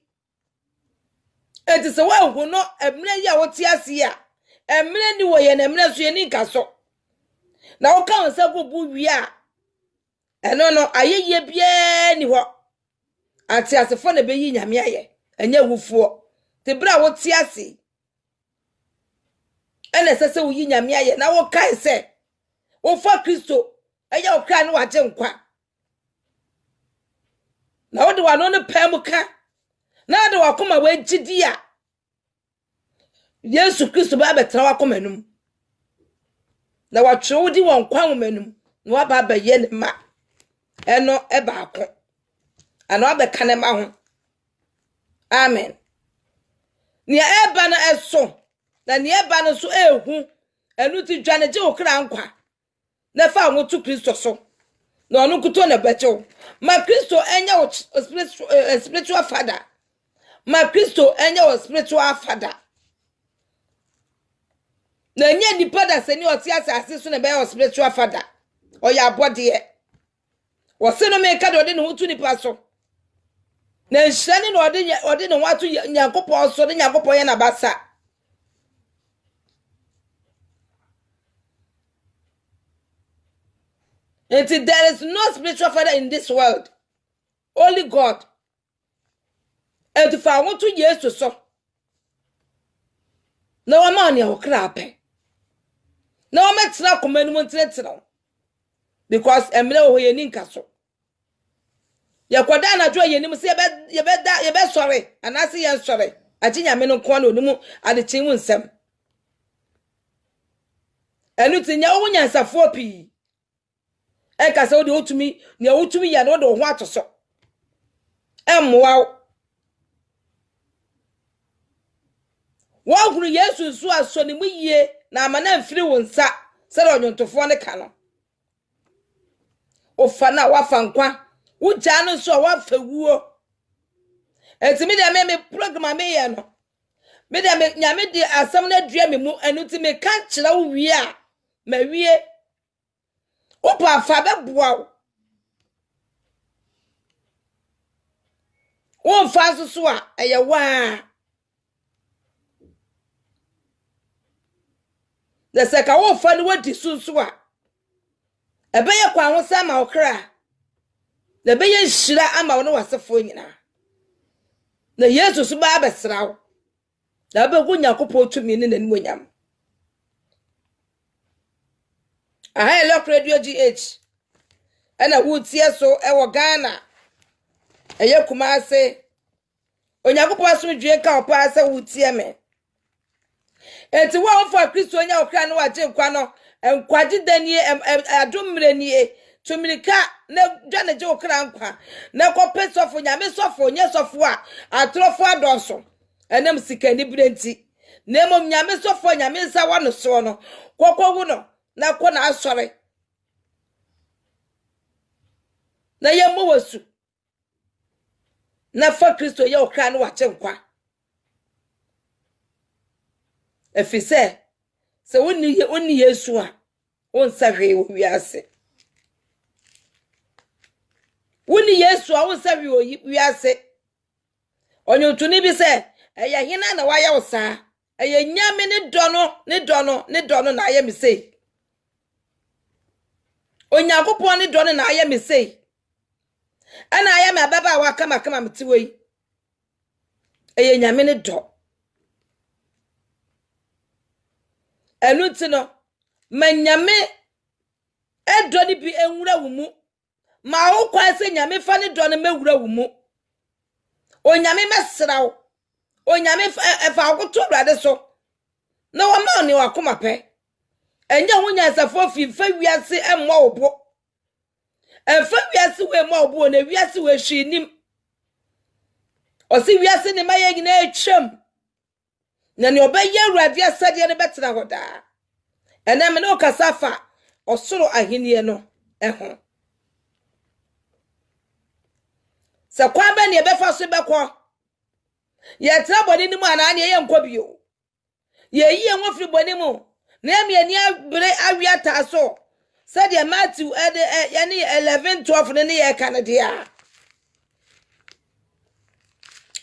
Speaker 2: enti se wa hu no emre ya wo ti ase ya emre ni wo ye na emre so ye ni nkaso na wo kan se go bu wi a eno no ayeye bia ni ho ati asefo na be yi nyame aye enya wufuo te bra wo ti ase ene se wo yi nyame aye na wo kai se wo fa Kristo eya wo kra no waje nkwa na wo de wa no ne pam ka na de wakoma wa gidi a Yesu Kristo ba betra wakoma num na watwe wo di won kwa womanum na wa ba ye ne ma eno e ba ko ana obe ka ne ma ho amen ni e ba na eso na ni e ba no so ehu enu ti dwane je okra nkwa na fa wo tu Kristo so na onu kuto na becho ma Kristo enya wo spiritual father ma Kristo enya wo spiritual father na nya nipa da seni oti asase so na be wo spiritual father o ya abode wo se no me ka de ode ne hutu nipa so na nhirani na ode ne watu Nyankopon so de Nyankopon ye na basa until there is no spiritual father in this world, only God. And if I want to years to so, no man yaokrape. No man tina commandment tina. Because emle ho ye ninka so. Ya kwada na jo ye nim se ye be sorry, anase ye sorry. Ati nyame no ko na onimu ade chin nsem. Enu tinya wo nyansafo pi. Eka se wo de otumi ne otumi ya no de ho atoso emwa wo hunu Yesu nso aso ne mu yie na amana mfiri wo nsa se de onyontofo ne ka no ofa na wafa nkwa wo gya no so wafa wuo etimi de me program me ye no me de me nyame de asam na dua me mu enu ti me ka kira wo wie a ma wie opa fa be boa wo fa so a eye wa the seka wo fa ni wadi so a ebe ye kwa ho sa ma okra the be ye hira ama wo no wasefo nyina na Yesu so ba besrawo da be go Nyankopon tumi ni nani wonyam Hello Radio GH ana wutie so ewo Ghana eye Kumase Onyankopon asomdwe ka opa asa wutie me enti wo for Kristo onya okra no waje nkwa no enkwaje danie adomrenie tumirika na dwane je okra nkwa na kope sofo nyame sofo nye sofo a atrofo adonso enam sikani brenti na mom nyame sofo nyame nsa wano so no kokwo no na ko na asore na yemo wasu na fa Kristo ye okra no wache nkwa efise se woni Yesu a won sahwe wo wiase woni Yesu a won sahwe wo wiase onyotuni bi se eya hina na waya wo saa eya nyame ne dono na aye me sei Onyankopon ne dono na aye me sei ana aye me ababa wa kama mtiwe eya nyame ne do enutino manyame edo ni bi enwura wumu ma wo kwa se nyame fa ne do ne mewura wumu onyame mesraw onyame fa akoto brade so na wa ma ni wakoma pe enye hunya safo fi fa wiase emmo obo enfa wiase we mo obo na wiase we hwinim osi wiase ne maye gina etwam na ne obaye awurade asade ne betena hoda ena me no kasafa osoro ahenie no eho se kwa ba ne befa so bekọ ye tra boni ni mu ana ne ye nkọ bio ye yi enwo firi boni mu na emi ani abere awia ta so said the Matthew yani 11-12 ne ye Canada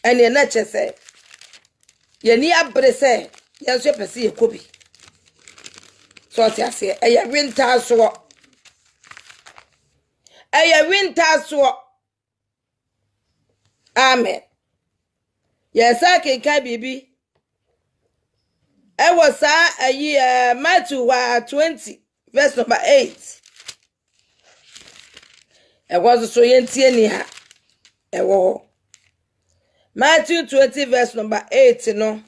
Speaker 2: ene na chese ye ni abere se ye so pese ye kobi so ti ase eye winter so amen yes I can bibi e was Matthew 20 verse number 8 e was so yentie ni ha e wo Matthew 20 verse number 8 no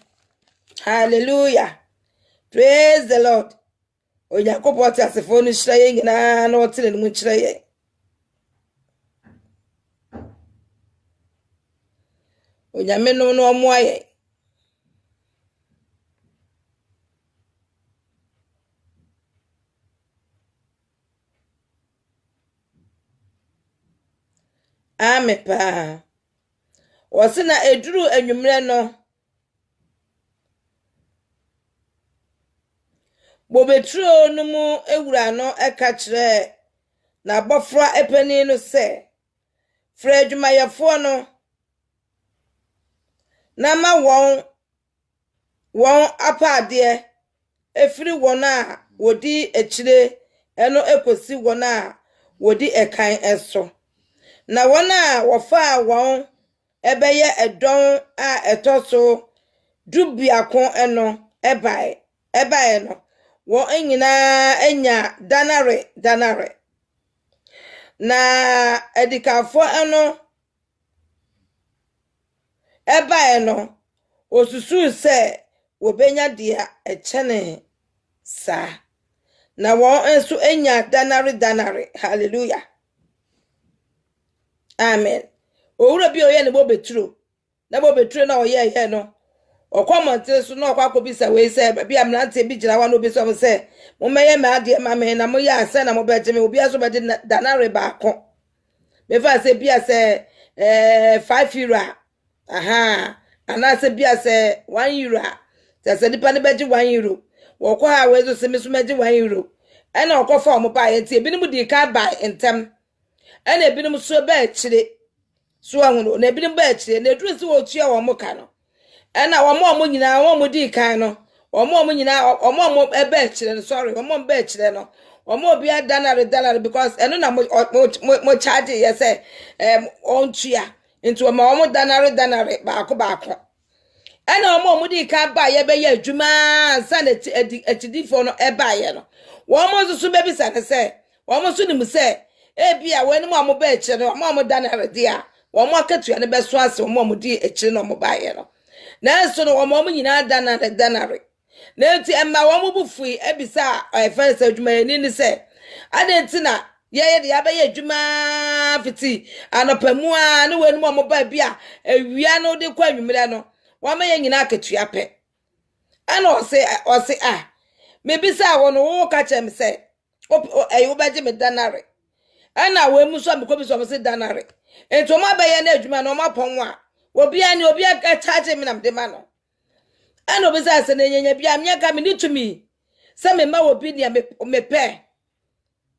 Speaker 2: hallelujah praise the Lord oyakopo ti asefo no hira ye nyina na otile no mu hira ye onyame no no omo aye amepa wasina eduru anwumre no bobetro no mu ewura no eka kire na bofra epani no se fra adwumayefo no na ma won apade efiri won a wodi ekire eno ekosi won a wodi ekan eso na won a wofa won ebeye edon a etoso dubiako eno ebae no wo enyina enya danare na edikafo eno ebae no osusu se wobenya dia echene sa na wo enso enya danare hallelujah amen owura bi oye ne bobetro na oye no okomonte so na okwakobisa we se bi amrante bi gira wa no bi so se mo meye ma ade ma me na mo ya ase na mo beje me obi aso bede danare ba ko me fa se bi ase 5 euro aha ana se bi ase 1 euro se dipa ne beje 1 euro wo ko ha we so se me so meje 1 euro ena okofa mo ba ye tie bi ne mu di ka ba entem ena bi ne mu so ba akire so ahunu na bi ne ba akire na duru se wo tua wo mo ka no ena omo nyina omo di kan no omo nyina omo ebe akire no sorry omo ba akire no omo bia danare because eno na mo charge ye say on tua into omo danare baako ena omo di kan ba ye be ye adwuma sa na etidifo no eba ye no omo susu be bisa ne say omo su nim say e bia wani mo ba akire no omo danare dia omo akatua ne be so ase omo di akire no omo ba ye no na so no omo nyina danare na enti emma wo mubufui ebisa efense adwuma ni se adenti na ye de abaye adwuma fiti anopamu a ne wenu mo ba bia awia no de kwa nwumre no wo ma ye nyina akatua pe ana o se me bisa wo no wo ka chem se wo beje me danare ana we mu so me ko bi so me se danare enti o ma ba ye na adwuma no ma pon a obi aka charge me na me ma no ana obi say se na nyanya bia me ka me ni tumi se me ma obi ne me pe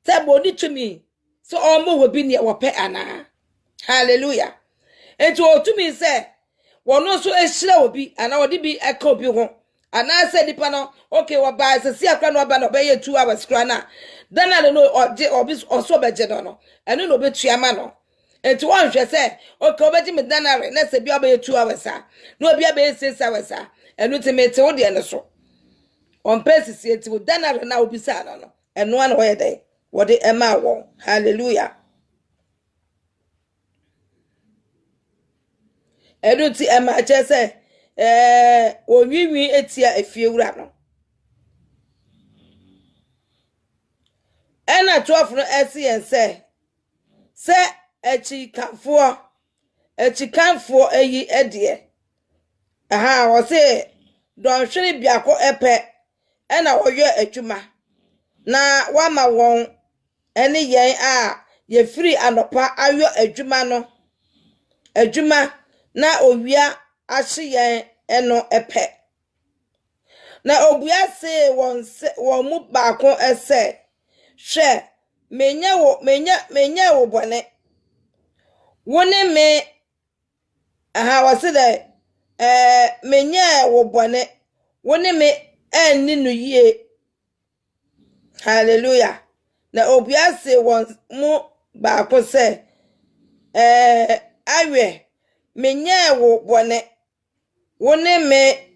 Speaker 2: se bo ni tumi so o mo obi ne wo pe ana hallelujah enti o tumi se wono so ehira obi ana odi bi eka obi ho ana se dipa no okay wo ba se si akra no ba no be ye 2 hours kra na dana no obi oso beje no eno no betua ma no enti won hwe se okay obeji me danare na se bia be 2 hours a na obi be 6 hours a enu te mete wo de ne so on pesisi enti wo danare na obi sa no eno an wo ye dai wo de ema wo hallelujah Edu ti ema chese onwiwi etia efiewura no. Ena 12 no esien se echikanfo eyi edie. Aha wo se don hwere biako epe ena woyɛ adwuma na wama won ene yen a ye free anopa ayo adwuma no adwuma na owia ahye yen eno epe na obua se won mu baako ese hwe menya wo bone woni me aha wase de menya wo bone woni me enni no yie. Hallelujah. Na obua se won mu baako se awe menya wo bone woni me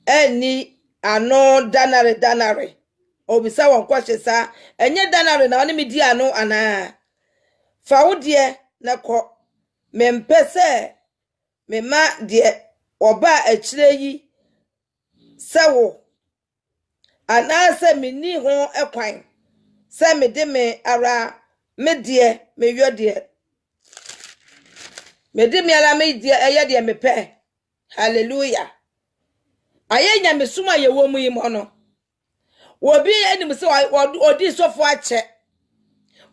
Speaker 2: enni ano danare obisa won kwahye sa enye danare na woni me di ano ana fa wo de na ko mempese mema de oba akire yi sewo ana se meni ho ekwan se me de me ara me de me yo de me de me ara me de eye de me pe. Hallelujah. Aye nya me suma ye wo mu yi mo no wobi enim se odi sofo ache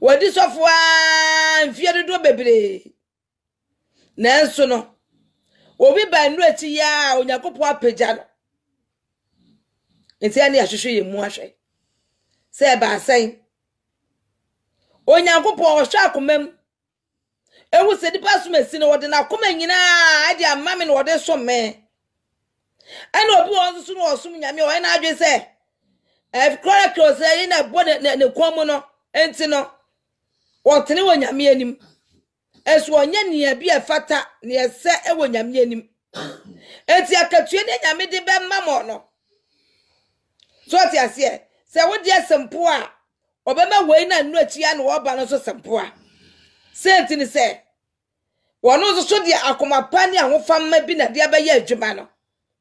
Speaker 2: wodi sofo a mfie dodo bebre na enso no obi ba nru ati ya onyakopo apagya no enti ane ahwehwe ye mu ahwe se ba asen onyakopo ohwe akomam ewu se dipa so masi no wode na akoma nyina ade amame no wode so me ana obi won so no osum nyame o na adwe se chronicles e na bo ne kwom no enti no wotene wonyame anim esu onye ne bi efata ne ese wonyame anim enti akatue ne nyame de be mamo no so ti ase se wodi asempo a obema wei na nnu achia na wo ba no so sempo a senti ni se wono so de akomapa ne ahofamma bi na de abaye adwuma no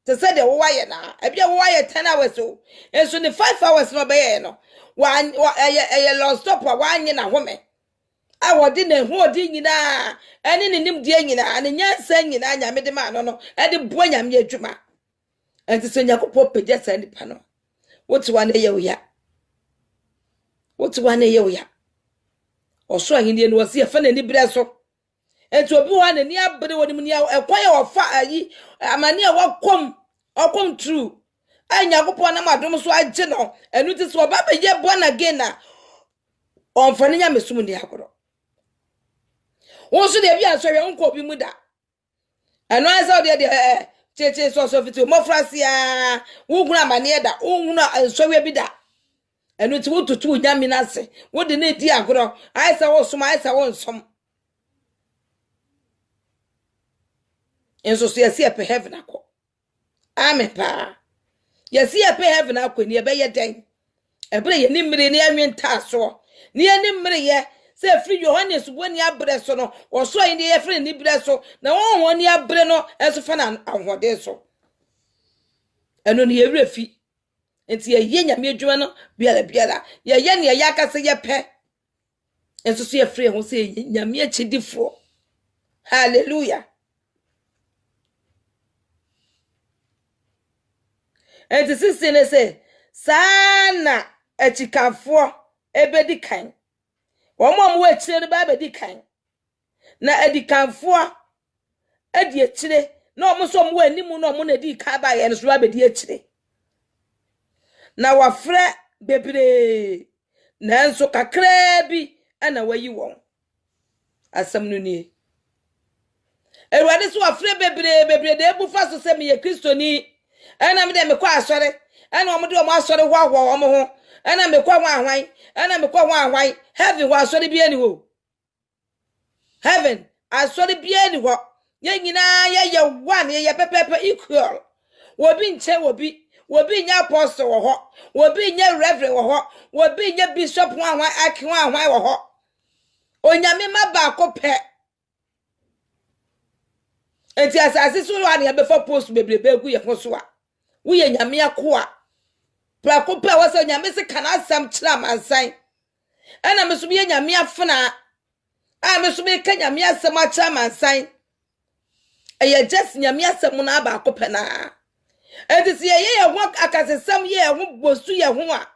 Speaker 2: te se de wo waye na ebia wo waye 10 hours o enso ni 5 hours no baye no wa eye long stop wa anye na home a wodi na hu odi nyina ene ne nim de nyina ane nyansa nyina nyame de ma no no e de bo nyame adwuma enti so nyakopo pegya sa nipa no woti wa na ye uya oso ahinde no wase fa na ni bre so enti obi wa na ni abre woni mu ni ekwaye ofa ayi amane a wakom true anya gopo na madom so agye no enu ti so oba be ye born again na onfa ne nya mesum ni akoro won so de bia so hwe nko obi mu da enu asa de cheche so fiti mo frase a wo guna amane da wo so we bi da enu ti wo tutu nyame na se wo de na di akoro aisa wo sum aisa wo nsom enso so yesi epe heaven akọ amen pa yesi epe heaven akọ ni ebe ye den ebre ye ni mmiri ni anwenta so ni ye mmiri ye se free Johannes boni abre so no oso yi ni ye free ni bre so na won ni abre no enso fa na ahode so eno ni ye refi enti ye nyame adwuma no biala ye ne ye akase ye pe enso so ye free ho se nyame achidifo. Hallelujah. Enti sisine se sana echikanfo ebedi kan womom we chire no ba bedi kan na edikanfo edi echire na omuso mo animu na omo na di ka ba ye no so ba bedi echire na wafre bebre na enso kakra bi ana wayi won asam no ni erwade so wafre bebre de ebufa so se me ye kristoni ana me de me kwa asore ana omo de omo asore hwahwo omo ho ana me kwa hwan ana me kwa hwan heaven wa asore bi ani ho heaven asore bi ani ho ye nyina ye one ye pepepe equal wobi nche wobi nya apostle wo ho wobi nya reverend wo ho wobi nya bishop hwan aki hwan wo ho onyame ma ba ko pe enti asase so wa ne be for post bebrebe gu ye ho so a wo ye nyame akoa prako pa wo so nyame se kana asam kira mansan ana me so be nyame afena a me so be ka nyame asam akira mansan eye just nyame asam na ba akopena enti se ye ho akasesam ye ho bosu ye ho a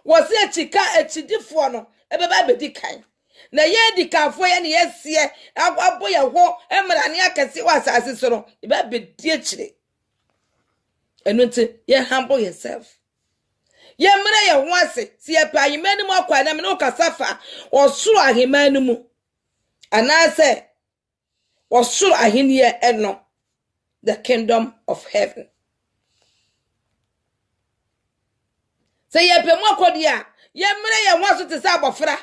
Speaker 2: wo se achika achidifo no ebeba bedi kan na ye di kanfo ye ne yesie abo ye ho emra ne akase wa asase so no eba bedi achire enu nti ye humble yourself ye mre ye ho ase si ye pa yimani mu akwa na me no kasafa osuro ahemanu mu anase osuro aheniye eno the kingdom of heaven say ye pe mu akodi a ye mre ye ho aso te sa abofra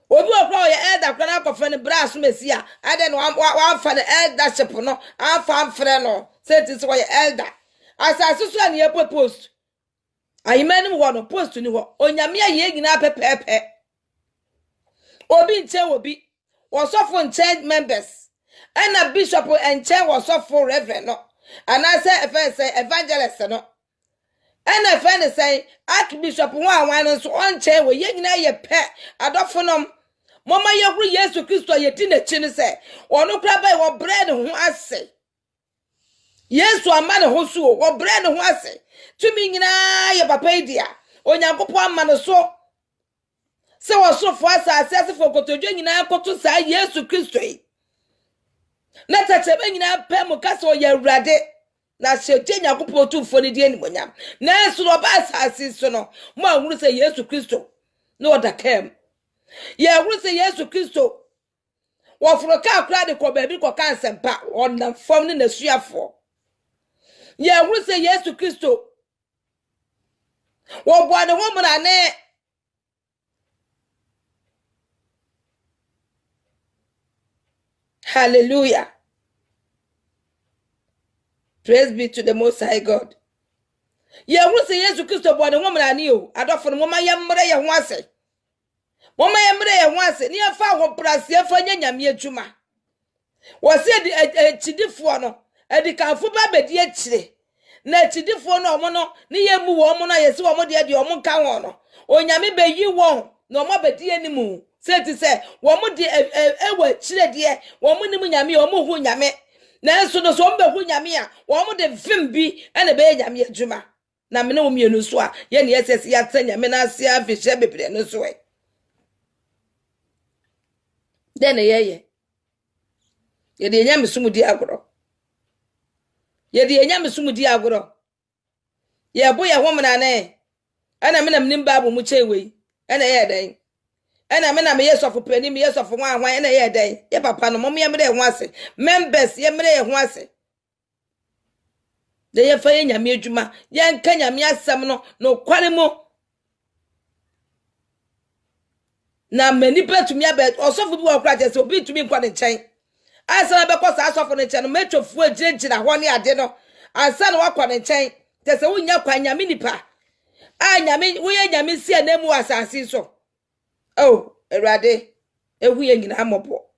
Speaker 2: obi okwa ye elder kwa na kofa ne brass mesia ade no wa fa ne eldership no afa amfre no say it is why elder asase so ne ye post ayimani wo no post ni ho onyame ye nyina pepepe obi nche obi wasofo nche members and bishop nche wasofo reverend no and I say evangelist no and I find say archbishop one so on che we ye nyina ye pe adofonom mama ye huru Yesu Kristo ye di na chi ne se ono kra bai wo bread ho ase Yesu ama ne ho so wo bread ho ase tumi nyina ye papa idia onyankopon ama ne so se wo so fo asase fo kotodwe nyina koto sa Yesu Kristo yi na tatebe nyina pe mu kasa o ye urade na hyeje nyakopon tumfo ne die nimonyam na so no ba asase so no mo ahuru se Yesu Kristo no oda kem ye ahuru se Yesu Kristo wo furo ka akra de ko ba bi ko kansempa on fam ne nasuafo ye ahuru se Yesu Kristo wo bo ne ho mra ne hallelujah. Praise be to the Most High God. Ye hu se Yesu Kristo bo ne homra ni o adofo no mama ye mre ye ho ase. Mama ye mre ye ho ase ni afa ho prase afa nyanyame adwuma. Wo se di chidifo no edikanfo ba bedi akire. Na chidifo no omo no ni ye mu wo omo no ye se omo de omo ka ho no. Onyame be yi won no omo bedi animu. Se ti se wo mo de ewa akire de wo mo nim nyame omo hu nyame. Na enso no so mbe hu nyame a wo mo de vim bi ene be nyame adwuma na me ne wo mienu so a ye ne yes ya tanya me na ase afihye bebre no so e den ye de nyame sumudi agoro ye de nyame sumudi agoro ye bo ye ho mena ne ana me na mnim babu mu chewe ene ye den ena me na me yesofu pani me yesofu hwan ene ye den ye papa no mom ye mre ho ase members ye mre ye ho ase de ye fa ye nyame adwuma ye nka nyame asem no kware mo na mani petumi abet osofu bi wo kra je se obi tumi kwa ne chen asa be ko sa asofo ne chen no metwofu agiregyina ho ne ade no asa na wakwa ne chen je se wunya kwa nyame nipa a nyame wo ye nyame si anemu asase so oh erade ehu ye nyina amobo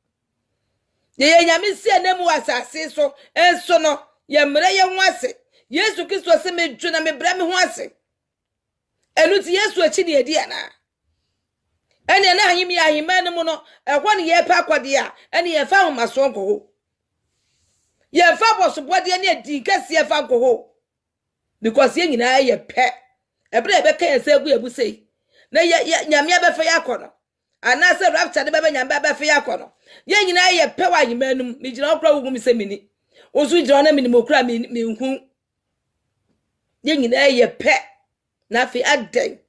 Speaker 2: ye nyame si anemu asase so enso no ye mre ye ho ase Yesu Kristo se me dwuna me bra me ho ase enu ti Yesu achi ne edi ana ene na ahimi ahimane mu no ehwo ne ye pa akwade a ene ye fa homaso nkoho ye fa bosobode ne adi kase ye fa nkoho because ye nyina ye pe ebre ebe ka ye se egu ebusei na ye nyame abefa yakono ana se rapture de bebe nyame abefa yakono ye nyina ye pe wa ahimanum mi gina okra wugu mi se mini ozu gina na mini mokra mi hu ye nyina ye pe na fi aden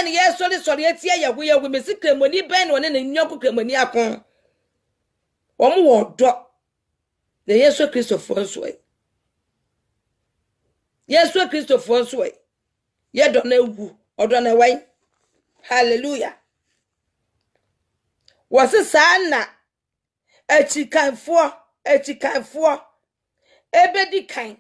Speaker 2: ye sori etie ye hu ye hu me sikremoni ben no ne nyoko kremoni akon omo wo do na Yesu Kristo fo so e Yesu Kristo fo so e ye do na wu odo na wan hallelujah wose sana achikanfo ebedi kan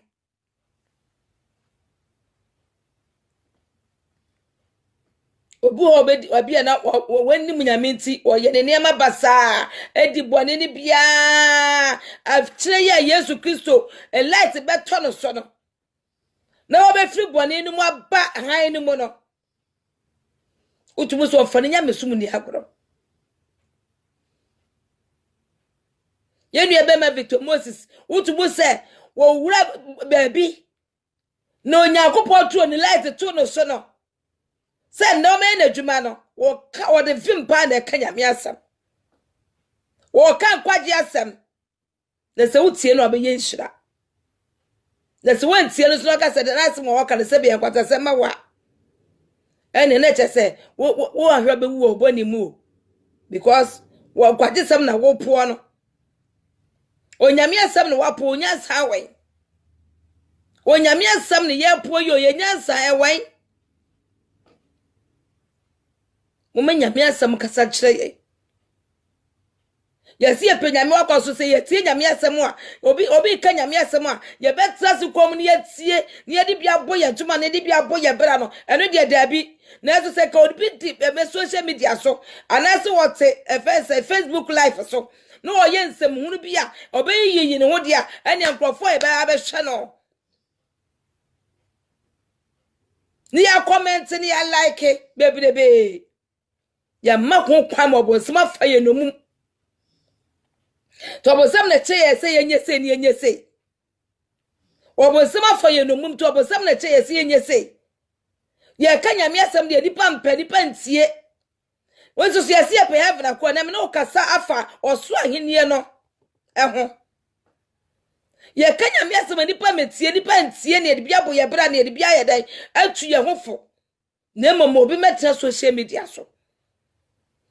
Speaker 2: obi obi na wani munyamenti oye ne niam basa edi bone ni bia aftre ya Yesu Kristo a light beto no so no na obefri bone ni mu aba han ni mu no utumu so ofane nya mesum ni agoro yenu ebe ma Victor Moses utumu se wo wura baabi no nyakopo tuo ni light to no so no se no me na dwuma no wo de film pa na kanya me asam wo kan kwaje asam na se utie no obeye nhira na se wantie no so ka se na asem wo ka se be enkwata se ma wa ene na che se wo ahwe be wu oboni mu because wo kwaje sam na wo po no onyame asam no wapo onyansa awen onyame asam ne ye po yo ye nyansa ewen mo nyame asam kasa kire ye yesi ye penyame wakoso se ye tie nyame asam a obi ka nyame asam a ye betra se kom ne ye tie ne ye di bia boye tuma ne di bia boye bra no eno de dabi na eso se ka obi di me social media so anase wote Facebook live so no oye nsem hunu bia obeyiyi ne ho dia ene nkrofo e ba hwe no ni ya comment ni ya like bebirebe ya makon kwam obonsem afaye no mu to obonsem na cheye se yenye se ni yenye se obonsem afaye no mu to obonsem na cheye se yenye se ye kanya mi asem de nipa mpa nipa ntie wonso so yesi pe heaven akọ na me no kasa afa oso ahenie no eho ye kanya mi asem nipa metie nipa ntie ne de bia bo ye bra ne de bia ye dai atu ye hofo na mama obi metra social media so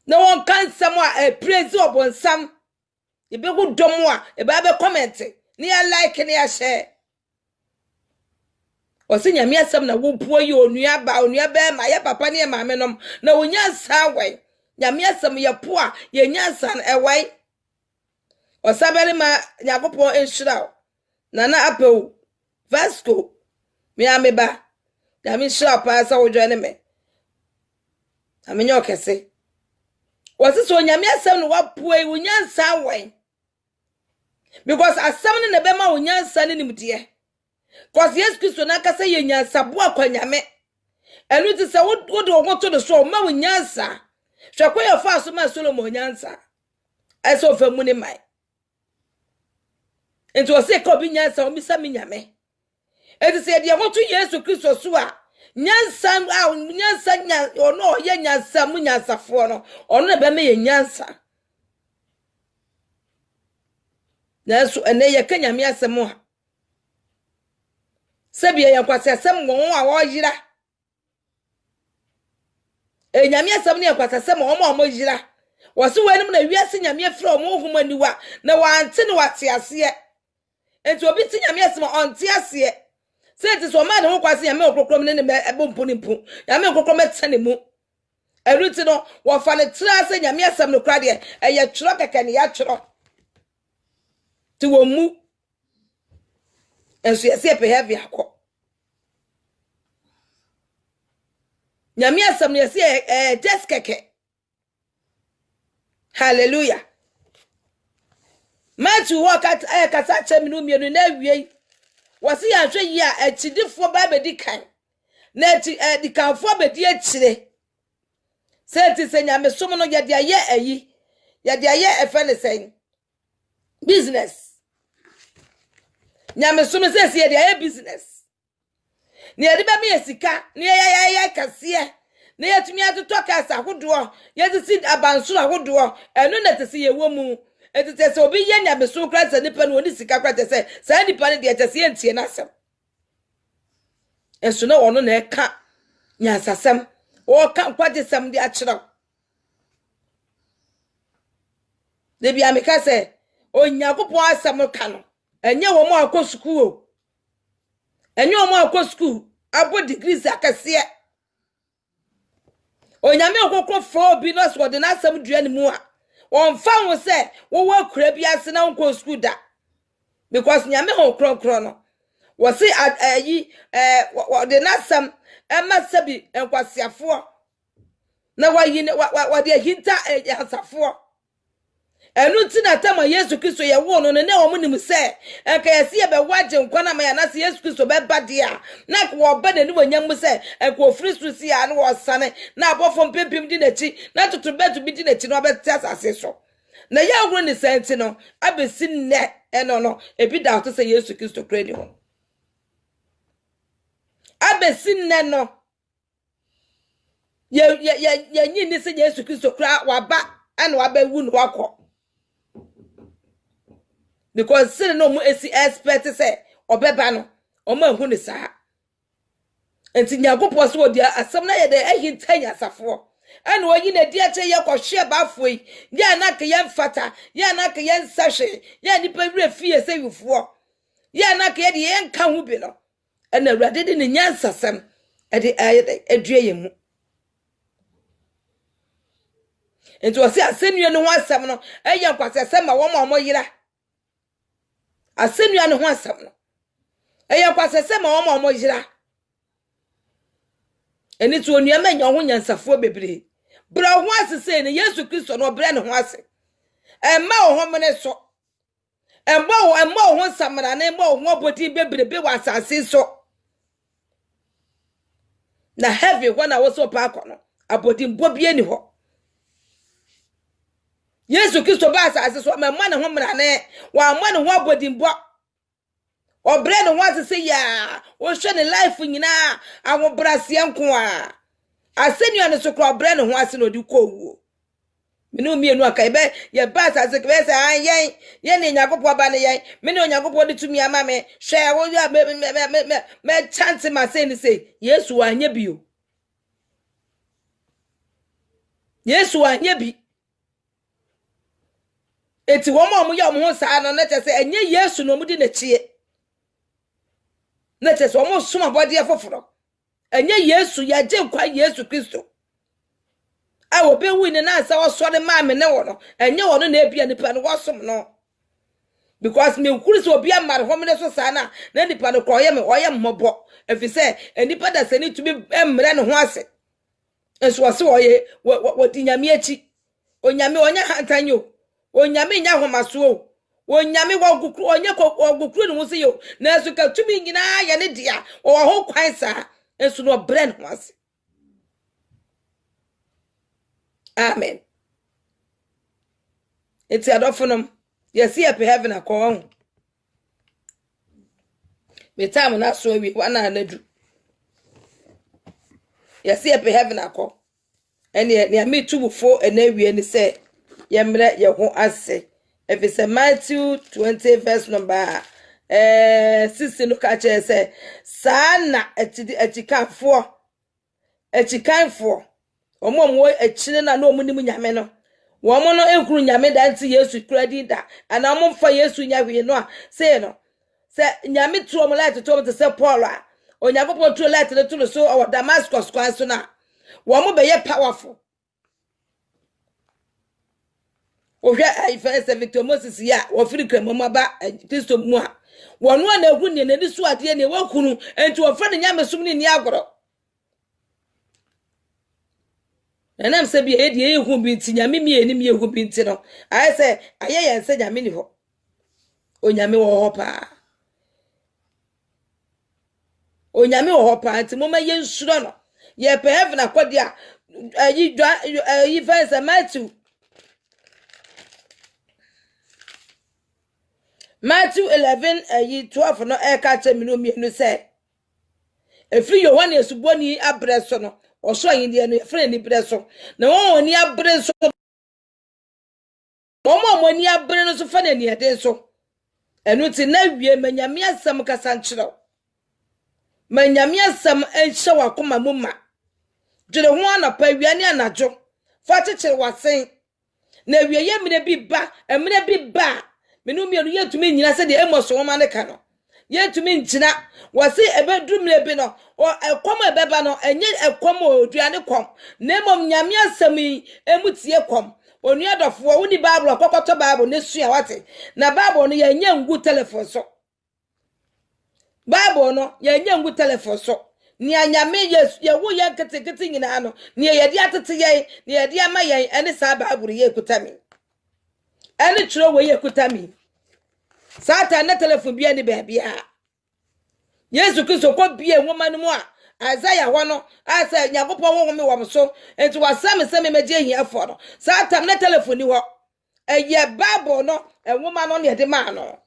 Speaker 2: na won kan sam a praise obonsam ye be go dom a e ba be comment ne ya like ne ya share osinya mi asem na wo puo ye onua ba ma ye papa ne ma me nom na wonya sa wai nyame asem ye po a ye nyansa ewai osabere ma yakopo enhira na apel Vasco me ameba nyame shira pa sa wo joine me amenyo okese wosiso nyame asem no wapo e wonyansa wai because asem ne be ma wonyansa ne nimdie cause yes Kristo na kasa ye nyansa bo akwanyame enu ti se wo de wo to de so ma wonyansa hwekwa ye fa so ma Solomon nyansa eso fa mu ne mai enti o se ka obi nyansa o mi sa mi nyame enti se de wo to Yesu Kristo so a nyansa nya ono ye nyansa mu nyansafo no ono na be me ye nyansa na so ene ye kanyame asem a sebia ye kwase asem won a wo yira enyame asem ne kwase asem o yira wose wenim na wiase nyame afra o humaniwa na wante ne wate ase enti obi ti nyame asem onte ase se ti so ma ne ho kwase nyame okokrom ne ebompo ne mpo nyame okokrom etane mu eruti no wo fa ne tra ase nyame asem no kra de eye tworo keke ne ya tworo ti wo mu enso yesi epe heavy akọ nyame asem no yesi just keke hallelujah Matthew walk at kasa cheminu mienu na wie wasi ya hwe yi a achidifo ba bedi kan na di kanfo bedi achire senti se nyame som no ye de aye ayi ye de aye efele sen business nyame som se ye de aye business ne ye de ba me yesika ne ye kase ne ye tumi atoto kasa hodo ye de si abansoro hodo eno na tese ye wo mu etete se obi ye nyame so kra se nipa no oni sika kra tese sa nipa ne de tese ye ntie na asem enso na ono na eka nyansasem o ka kwaje sem de akira de bia me ka se onyakopo asem ka no enye wo mo akosukuu o enye wo mo akosukuu abo degrees akase onyame okokro fo bi no so de na asem dua ne mu a on fa wo se wo wa kura bi ase na nko school da because nyame ho kronkron no wo se ayi de na asem ema sabi enkwasiafo na wa de hinta asafo enu ti na tama Yesu Kristo ye wo no ne wo nim se enka yesi ye be waje nkwa na ma ya na se Yesu Kristo be bade a na ko oba na ni wanyam se enka ofri susi ya na wo sane na abofo mpempem di na chi na tutubetu bi di na chi no be tia asase so na ya ogro ni senti no abesi ne eno no ebi da to se Yesu Kristo kredi ho abesi ne no ye nyi ni se Yesu Kristo kra waba ana waba wu no wakọ because sin no mu esi expect say obeba no o ma hu ni saa enti nyagopo so odi asem na ye de ehintanya safo ana oyi na di ache ye kwohwe bafoi ya na ke ye mfata ya na ke ye nsahwe ya nipa wure fie se yufo ya na ke ye de ye nka hu bi no ana awurade de ne nyansasem e de adue ye mu enti o se asenua no ho asem no eye kwasesem ma wo ma yira asenua no ho asem no eye kwasesem ma wo ma yira eni tu onua ma nya ho nyansafo bebre bra ho asese ne Yesu Kristo no bra ne ho ase emma ho mene so emma ho samra ne emma ho bodi bebrebe wa asase so na heavy when was so pa kono abodi mbobie ni ho Yesu Kristo ba asase so ma ne ho mra ne wa ma ne ho abodi mbo obre ne ho asese ya wo hwe ne life nyina awo brasie nko a asenua ne so kro obre ne ho ase no di ko wuo minu mienu aka be ye ba asase ke se an yen ne nyakopo ba ne yen me ne onyakopo de tumi ama me hwe wo ya me chance ma say ni say Yesu wa anya bio Yesu wa anya bi eti wo ma mu ya mu ho saa no na che se enye Yesu no mu di na chie na che se wo mu soma bode afoforo enye Yesu ya je kwa Yesu Kristo awo be wi ne na asa wo so de ma me ne wo no enye wo no na ebia nipa no wo som no because me nkuru so obi amare ho me ne so saa na nipa no ko ye me oye mmobo efise enipa da sani tumi emre ne ho ase enso wo se wo di nyame achi onyame onya hantanyo onyame nya homaso onyame wogukru onye wogukru ne ho se yo na eso ka tumi nyina ya ne dia wo ho kwan saa enso no brand ho ase amen eti adofonom yesi epe heaven akọ me time na so wi wana anadu yesi epe heaven akọ ene ne amitubufo enawie ni se yemre ye ho ase efise Matthew 20 verse number 6 no ka che se sana etikanfo omo echine na no munim nyame no wo mo no ehuru nyame da nti Yesu kradi da ana mo fa Yesu nyahwe no a se no se nyame tuo mo light to mo se Paul a onyagopo tuo light to no so o Damascus kwan so na wo mo be ye powerful o hwe ai fa Victor Moses ya wo firi kremoma ba Kristo mu a wo no na ehuru ne ne su ade ne wo kunu enti wo fa ne nyame sum ne ni agoro enam se bi e die ehu bi nti nyame mi enim ehu bi nti no aye se aye yen se nyame ni ho onyame wo ho pa onyame wo ho pa nti mo ma ye nsuro no ye pe heaven akodi a yi verse Matthew 11 12 no e ka che mi no mienu se efri Yohane esuboni abreso no oso yin de no efre ni breso na won ni abreso mo ni abre no so fa na ni ede so enu ti na wie manyame asam kasa nkyerɛ manyame asam enhye wakoma mu ma dwere ho anapa wie ne anadwo fa kyekere wasen na wie ye mine bi ba menu mi no yetumi nyina se de emoso wo ma ne ka no yetumi ngyina wase ebedum le bi no o ekom ebeba no enye ekom oduane kom na mom nyame asam emutie kom onu adofo wo ni bible kokoto bible ne sua wate na bible no yenye ngu telephone so bible no yenye ngu telephone so ni anyame ye wo ye ketekete nyina no ni ye de atete ye ni ye de ama ye ene sa Bible ye kutami ene tro we ye kutami Satan na telephone bia ni ba bia Yesu Kristo ko bia nwoma no mu a Isaiah ho no asa Yakobon wo me wo so enti wasam se me meje hia fo no Satan na telephone ho eye Bible no nwoma no ne de ma no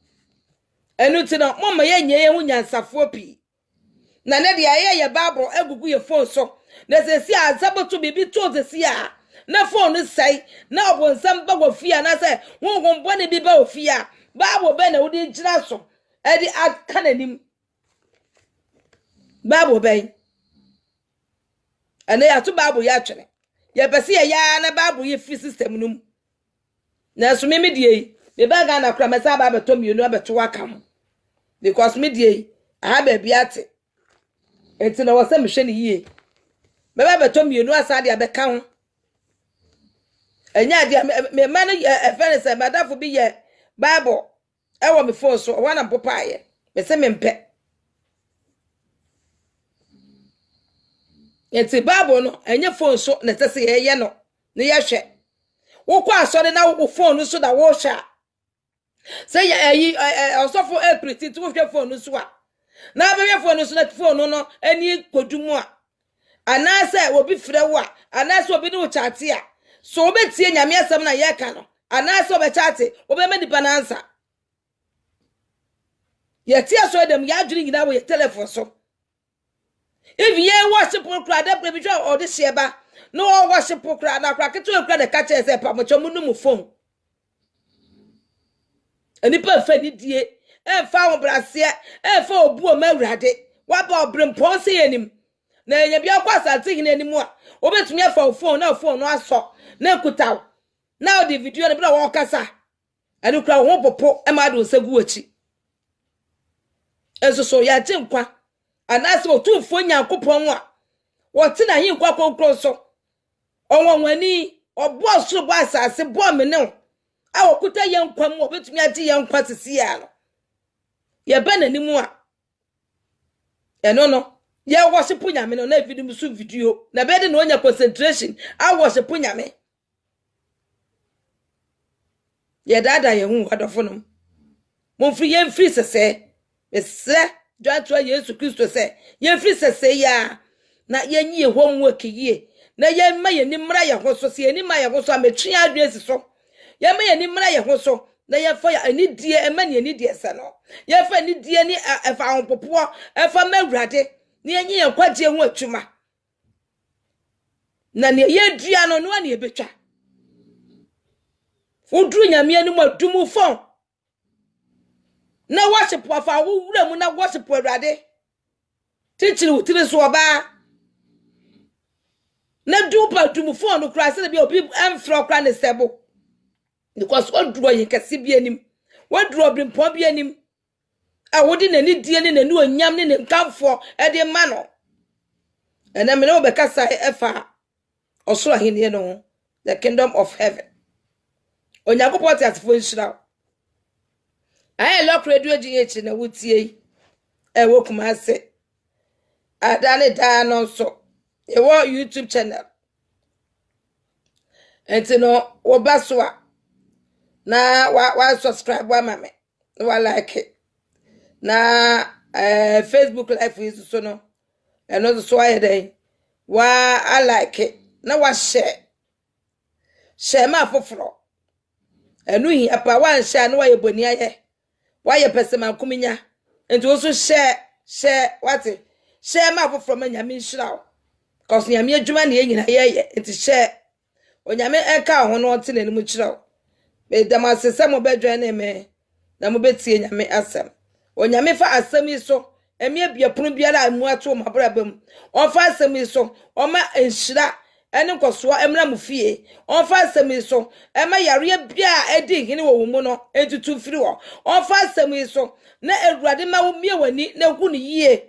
Speaker 2: enu ti no mama ye nye ye hu nyansafo pi na ne de ye Bible egugu ye phone so na se si azaboto bibi to se si a na phone sai na obonsam ba go fia na se honhom bone bi ba ofia Bible be na wo di gira so e di akananim Bible be ene ya to Bible ya twene ye pese ye ya na Bible ye free system num na so me die me ba ga na kra me sa ba beto mienu abeto akam because me die aha ba biate enti na wo se me hwe ne yie me ba beto mienu asa de abeka ho enya de me ma no e fere se madafo bi ye Bible e wo me phone so wana popa ye me se me mpe enti Bible no enye phone so na tese ye no ne ye hwe wo kwa asore na wo phone so da wo hwa say yi osofo apriti tu hwe phone so a na be hwe phone so na phone no ani kodumu a anase obi frɛ wo a anase obi ne wo chate a so obetie nyame asɛm na ye ka no anase obe chate obe me dipa na ansa ye tie so dem ya adwiri nyina wo ye telephone so if ye worship kra da pre bi twa o de sheba no worship kra na kra ketu kra de ka che se pa mo chomu no mu phone anipa fa ni die e fa wo brase e fa obu o mawurade wa ba obrempon se yanim na enya bia kwa asate hina animu a obetumi afa phone na phone no aso na ekutaw na o de video ne bra wo kasa ani kura wo popo e ma do nsagu achi enso so ya ti nkwa anase otufo nyankopon a wo ti na hin kwa konkro so onwonwani obo so bo asase bo me ne a okuta ye nkwa mu obetumi ati ye nkwa sisi ya no ye ba nanimu a eno no ye worship nyame no na video musu video na be de no nya concentration a worship nyame ye dada ye hu wadofo no mo free ye free sese esre dwatwa Yesu Kristo se ye free sese ya na ye nyi homework yie na ye ma ye nimra ye ho so se ye ni ma ye ho so ametwe adwesi so ye ma ye nimra ye ho so na ye fa ya ani die e ma ne ani die se no ye fa ni die ni efa honpopo efa mawurade na ye nyi ye kwaje ho atuma na ne ye dua no no na ye betwa udru nyame ani mu adumu fon na worship afa wo wura mu na worship awurade tichiri wutiri so oba na dupa dumu fon no kra se bi obi emfro kra ne sebo because what draw ye kase bi anim what draw brimpon bi anim a wodi nani die ne nani onyam ne nkamfo e de ma no ena me no be kasa efa osoro ahene no the kingdom of heaven Onyankopon ti atfo nshira aye lock radio gh na wutie e wo kuma ase adane da no so e wo YouTube channel enti no wo baso a na wa subscribe wa mame wa like it. Na Facebook live is so no eno so aye dey wa I like it na wa share ma foforo enu hi apa wa share na wa ye boni aye wa ye pesema kuminya enti wo so share what share ma foforo ma nyame nhira cause nyame adwuma na ye nyina ye enti share onyame eka ho no ote na nim nhira be damasese mo bedwan na me na mo betie nyame asem onyame fa asem iso emi abia punu biara amu ato mabrabam onfa asem iso oma enhira ene nkoso emra mu fie onfa asem iso ema yare bia edi hene wo mu no etutu firi wo onfa asem iso na ewurade ma wo mie wani na hu ne yie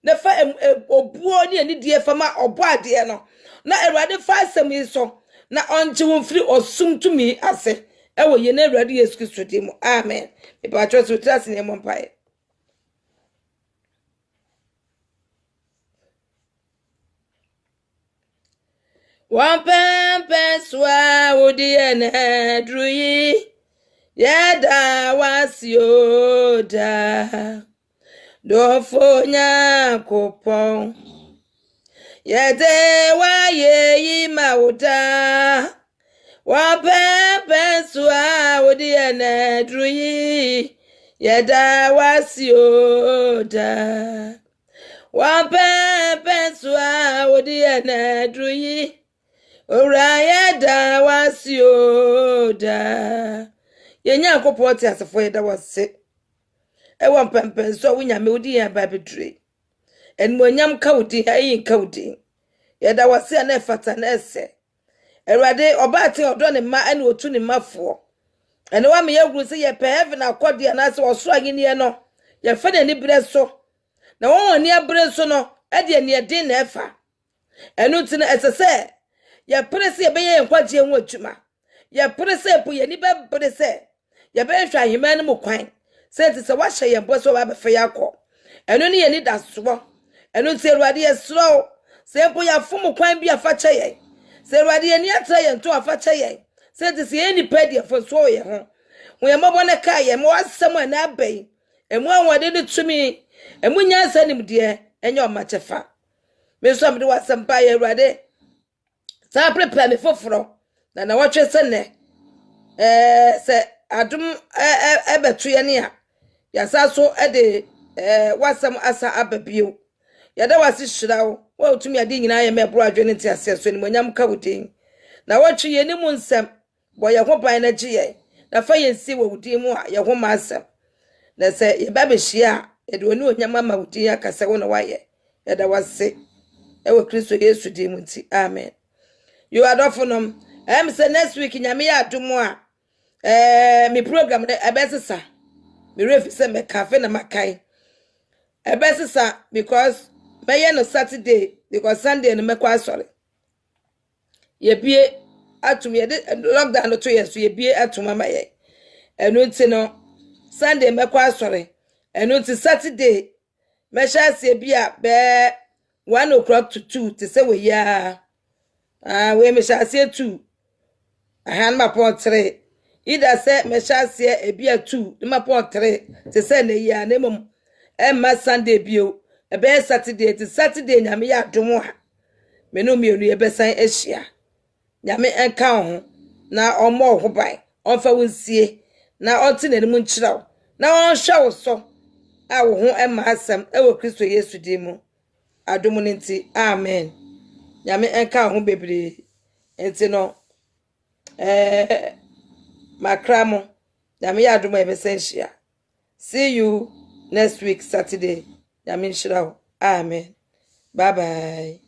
Speaker 2: na fa obuo ne ani die fa ma obo ade no na ewurade fa asem iso na onje wo firi osumtumi ase ewo ye na ewurade Yesu Kristo di mu amen be ba twa so trust ne mo mpae Wampepe swa udiene druyi. Yeda wasioda. Dofonya kopon. Yede wa ye mauda. Wampepe swa udiene druyi. Yeda wasioda. Wampepe swa udiene druyi. Ora da wasioda. Yenya kopoti asafo yeda wase. Ewa mpempen so wunyame wudi ya babedre. En monyam kawdi ayin kawdi. Yeda wase na efata na ese. Erade obate odo ne ma ene otu ne mafo. Ene wa me yegru se ye pe heaven akodi na se osoro agini no. Ye fa na ni bre so. Na won ni abre so no, e de ne din na efa. Enu ti na esese ya prese ye beye nkwaje hu atuma ya prese po ye ni be prese ya be hwa hima ne mo kwan se ti se wa hye ye bo so ba be fe yakọ enu ne ye ni da so enu ti Erade ye sro se po ya fom kwan bi afa che ye se Erade ye ni atra ye nto afa che ye se ti se ye ni pedi afo so ye ho wo ye mabo ne ka ye mo asem na abai emu anwade de tumi emu nyansa nim de enye o ma chefa me so am de wasem pa ye Erade sa prepare me foforo na watwe se ne se adum ebeto ye ne a ya sa so de wasam asa ababio ya da wase hyirawo wa otumi ade nyina ye mebro adwe ne tiase so ni monyam ka wudin na watwe ye ni mu nsem bo ye ho ban na gye ye na fa ye nsi wo wudin mu a ye ho ma asem na se ye ba be hia ye de oni onyam ama wudin akase wo na waye ya da wase ewe Kristo Yesu di mu nti amen. You are dofunom. Say next week nyame ya adumo a me program de ebesesa. Me refi se me cafe na makai. Ebesesa because me no Saturday because Sunday no me kwa sorry. Ye bie atum ye de lockdown no to ye so ye bie atum ama ye. Enu nti no Sunday me kwa sorry. Enu nti Saturday me sha se bia be 1 o'clock to 2 to say we ya we me shall say 2 ahan ma pon 3 either say me shall say e bia 2 ma pon 3 to say na ya na mum e ma Sunday bio e be Saturday to Saturday nyame ya domo ha me no mienu ye be san ahia nyame enka ho na omo ho ban onfa wonsie na onte na mu nkyiraw na on hwa wo so a wo ho e ma asem e wo Kristo Yesu di mu adomo nti amen. Nyame enka ho bebre enti no makramo nyame ya adom ebesenhia. See you next week Saturday. Nyame nhyira wo. Amen. Bye bye.